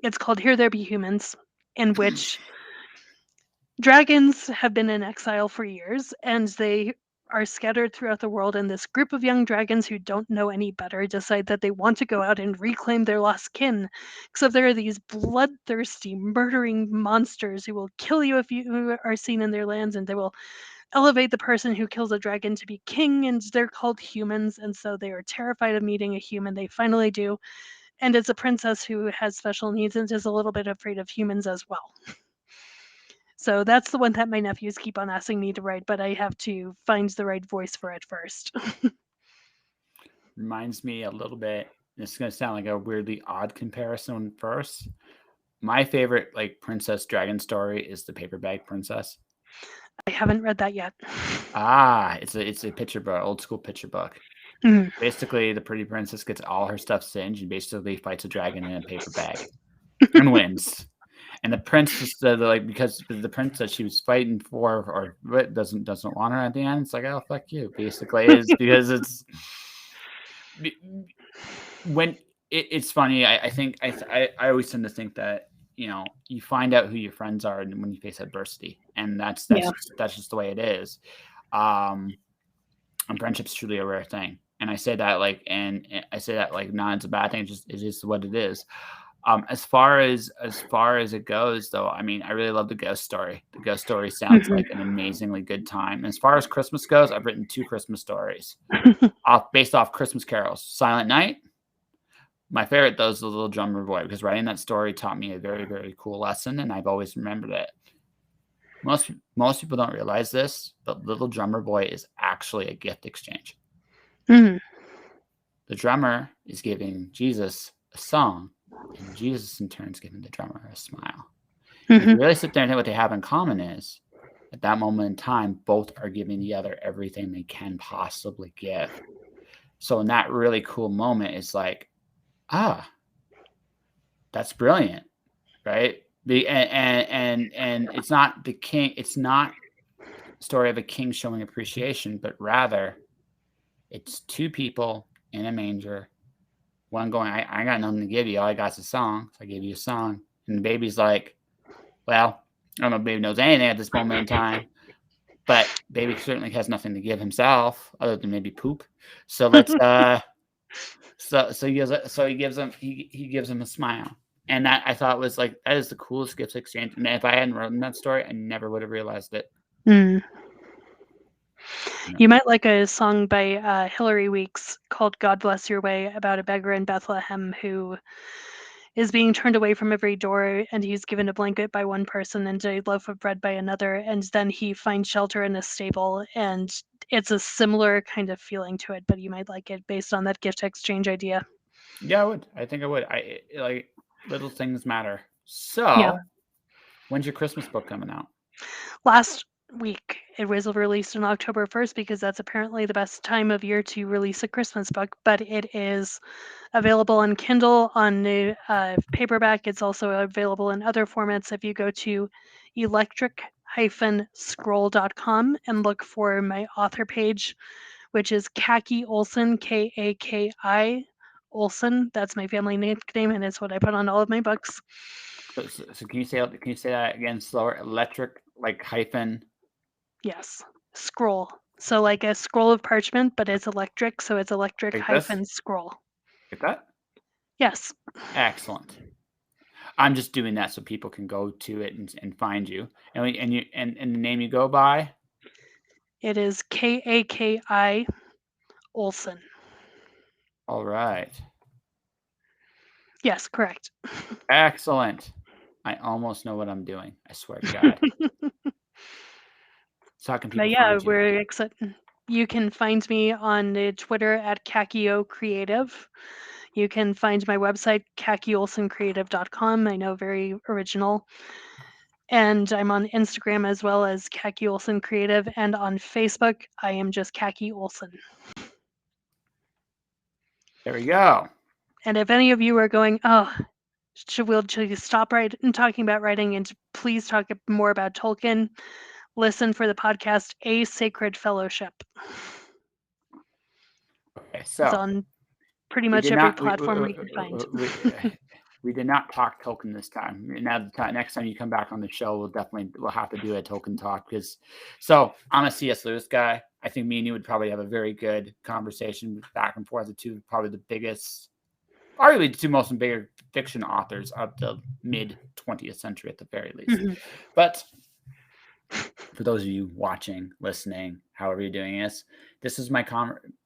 it's called Here There Be Humans, in which dragons have been in exile for years, and they are scattered throughout the world, and this group of young dragons who don't know any better decide that they want to go out and reclaim their lost kin. Except there are these bloodthirsty, murdering monsters who will kill you if you are seen in their lands, and they will elevate the person who kills a dragon to be king, and they're called humans, and so they are terrified of meeting a human. They finally do, and it's a princess who has special needs and is a little bit afraid of humans as well. So that's the one that my nephews keep on asking me to write, but I have to find the right voice for it first. Reminds me a little bit, this is going to sound like a weirdly odd comparison first. My favorite like princess dragon story is the Paper Bag Princess. I haven't read that yet. It's a picture book, old school picture book. Mhm. Basically, the pretty princess gets all her stuff singed and basically fights a dragon in a paper bag and wins. And the princess, because the prince that she was fighting for or doesn't want her at the end, it's like, oh fuck you. Basically, is because it's when it's funny. I think I always tend to think that you find out who your friends are when you face adversity, and that's just the way it is. And friendship's truly a rare thing. And I say that not as a bad thing. It's just what it is. As far as it goes, though, I mean, I really love the ghost story. The ghost story sounds like an amazingly good time. As far as Christmas goes, I've written 2 Christmas stories based off Christmas carols. Silent Night. My favorite, though, is The Little Drummer Boy, because writing that story taught me a very, very cool lesson, and I've always remembered it. Most people don't realize this, but Little Drummer Boy is actually a gift exchange. The drummer is giving Jesus a song, and Jesus in turn is giving the drummer a smile. If you really sit there and think what they have in common is, at that moment in time, both are giving the other everything they can possibly give. So in that really cool moment, it's like, that's brilliant, right? And it's not the king. It's not a story of a king showing appreciation, but rather it's 2 people in a manger. One going, I got nothing to give you. All I got is a song. So I gave you a song. And the baby's like, well, I don't know if baby knows anything at this moment in time, but baby certainly has nothing to give himself other than maybe poop. So let's so he gives him a smile. And that I thought was like, that is the coolest gift exchange. And if I hadn't written that story, I never would have realized it. You might like a song by Hillary Weeks called God Bless Your Way, about a beggar in Bethlehem who is being turned away from every door, and he's given a blanket by one person and a loaf of bread by another, and then he finds shelter in a stable, and it's a similar kind of feeling to it, but you might like it based on that gift exchange idea. Yeah, I would. I think I would. I like, little things matter. So, when's your Christmas book coming out? Last week. It was released on October 1st because that's apparently the best time of year to release a Christmas book, but it is available on Kindle, on paperback. It's also available in other formats. If you go to electric-scroll.com and look for my author page, which is Kaki Olsen, Kaki Olsen. That's my family nickname, and it's what I put on all of my books. So can you say that again slower? Electric, like hyphen. Yes, scroll. So like a scroll of parchment, but it's electric, so it's electric Like hyphen scroll. Like that? Yes. Excellent. I'm just doing that so people can go to it and find you. And the name you go by? It is Kaki Olsen. All right. Yes, correct. Excellent. I almost know what I'm doing. I swear to God. So how can people find you? We're excited. You can find me on Twitter at Kakio Creative. You can find my website, kakiolsencreative.com. I know, very original. And I'm on Instagram as well as Kaki Olsen Creative. And on Facebook, I am just Kaki Olsen. There we go. And if any of you are going, should we stop talking about writing and please talk more about Tolkien, listen for the podcast A Sacred Fellowship. Okay, so it's on pretty much every platform we can find. We did not talk Tolkien this time. Now, next time you come back on the show, we'll have to do a Tolkien talk, so I'm a C.S. Lewis guy. I think me and you would probably have a very good conversation back and forth. The two, probably the biggest, arguably the 2 most bigger fiction authors of the mid 20th century at the very least. Mm-hmm. But for those of you watching, listening, however you're doing this is my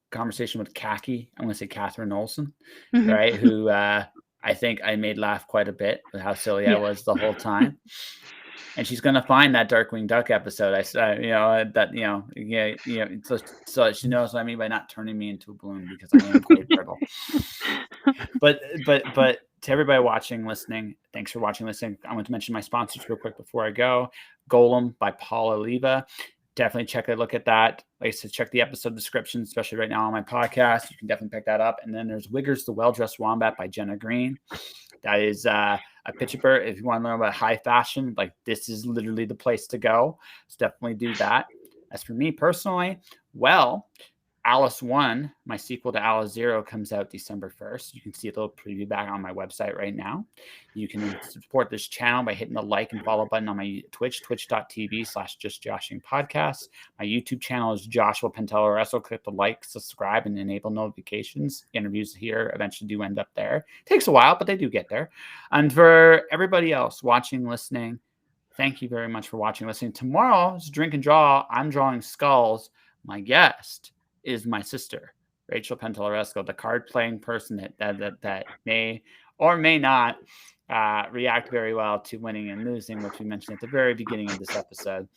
conversation with Kaki. I'm going to say Catherine Olsen, mm-hmm. right? Who I think I made laugh quite a bit with how silly I was the whole time. And she's going to find that Darkwing Duck episode. So she knows what I mean by not turning me into a balloon, because I am quite brittle. But to everybody watching, listening, thanks for watching, listening. I want to mention my sponsors real quick before I go. Golem by Paul Oliva. Definitely check a look at that. Like I said, check the episode description, especially right now on my podcast. You can definitely pick that up. And then there's Wiggers, the Well-Dressed Wombat by Jenna Green. That is a picture. If you want to learn about high fashion, like, this is literally the place to go. So definitely do that. As for me personally, well, Alice 1, my sequel to Alice 0, comes out December 1st. You can see a little preview back on my website right now. You can support this channel by hitting the like and follow button on my Twitch, twitch.tv/justjoshingpodcast. My YouTube channel is Joshua Pentello Wrestle. Click the like, subscribe, and enable notifications. Interviews here eventually do end up there. It takes a while, but they do get there. And for everybody else watching, listening, thank you very much for watching, listening. Tomorrow's Drink and Draw, I'm drawing skulls. My guest is my sister, Rachel Penteloresco, the card-playing person that may or may not react very well to winning and losing, which we mentioned at the very beginning of this episode.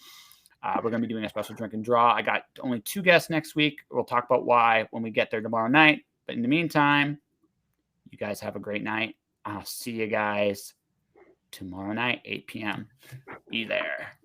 We're going to be doing a special drink and draw. I got only 2 guests next week. We'll talk about why when we get there tomorrow night. But in the meantime, you guys have a great night. I'll see you guys tomorrow night, 8 p.m. Be there.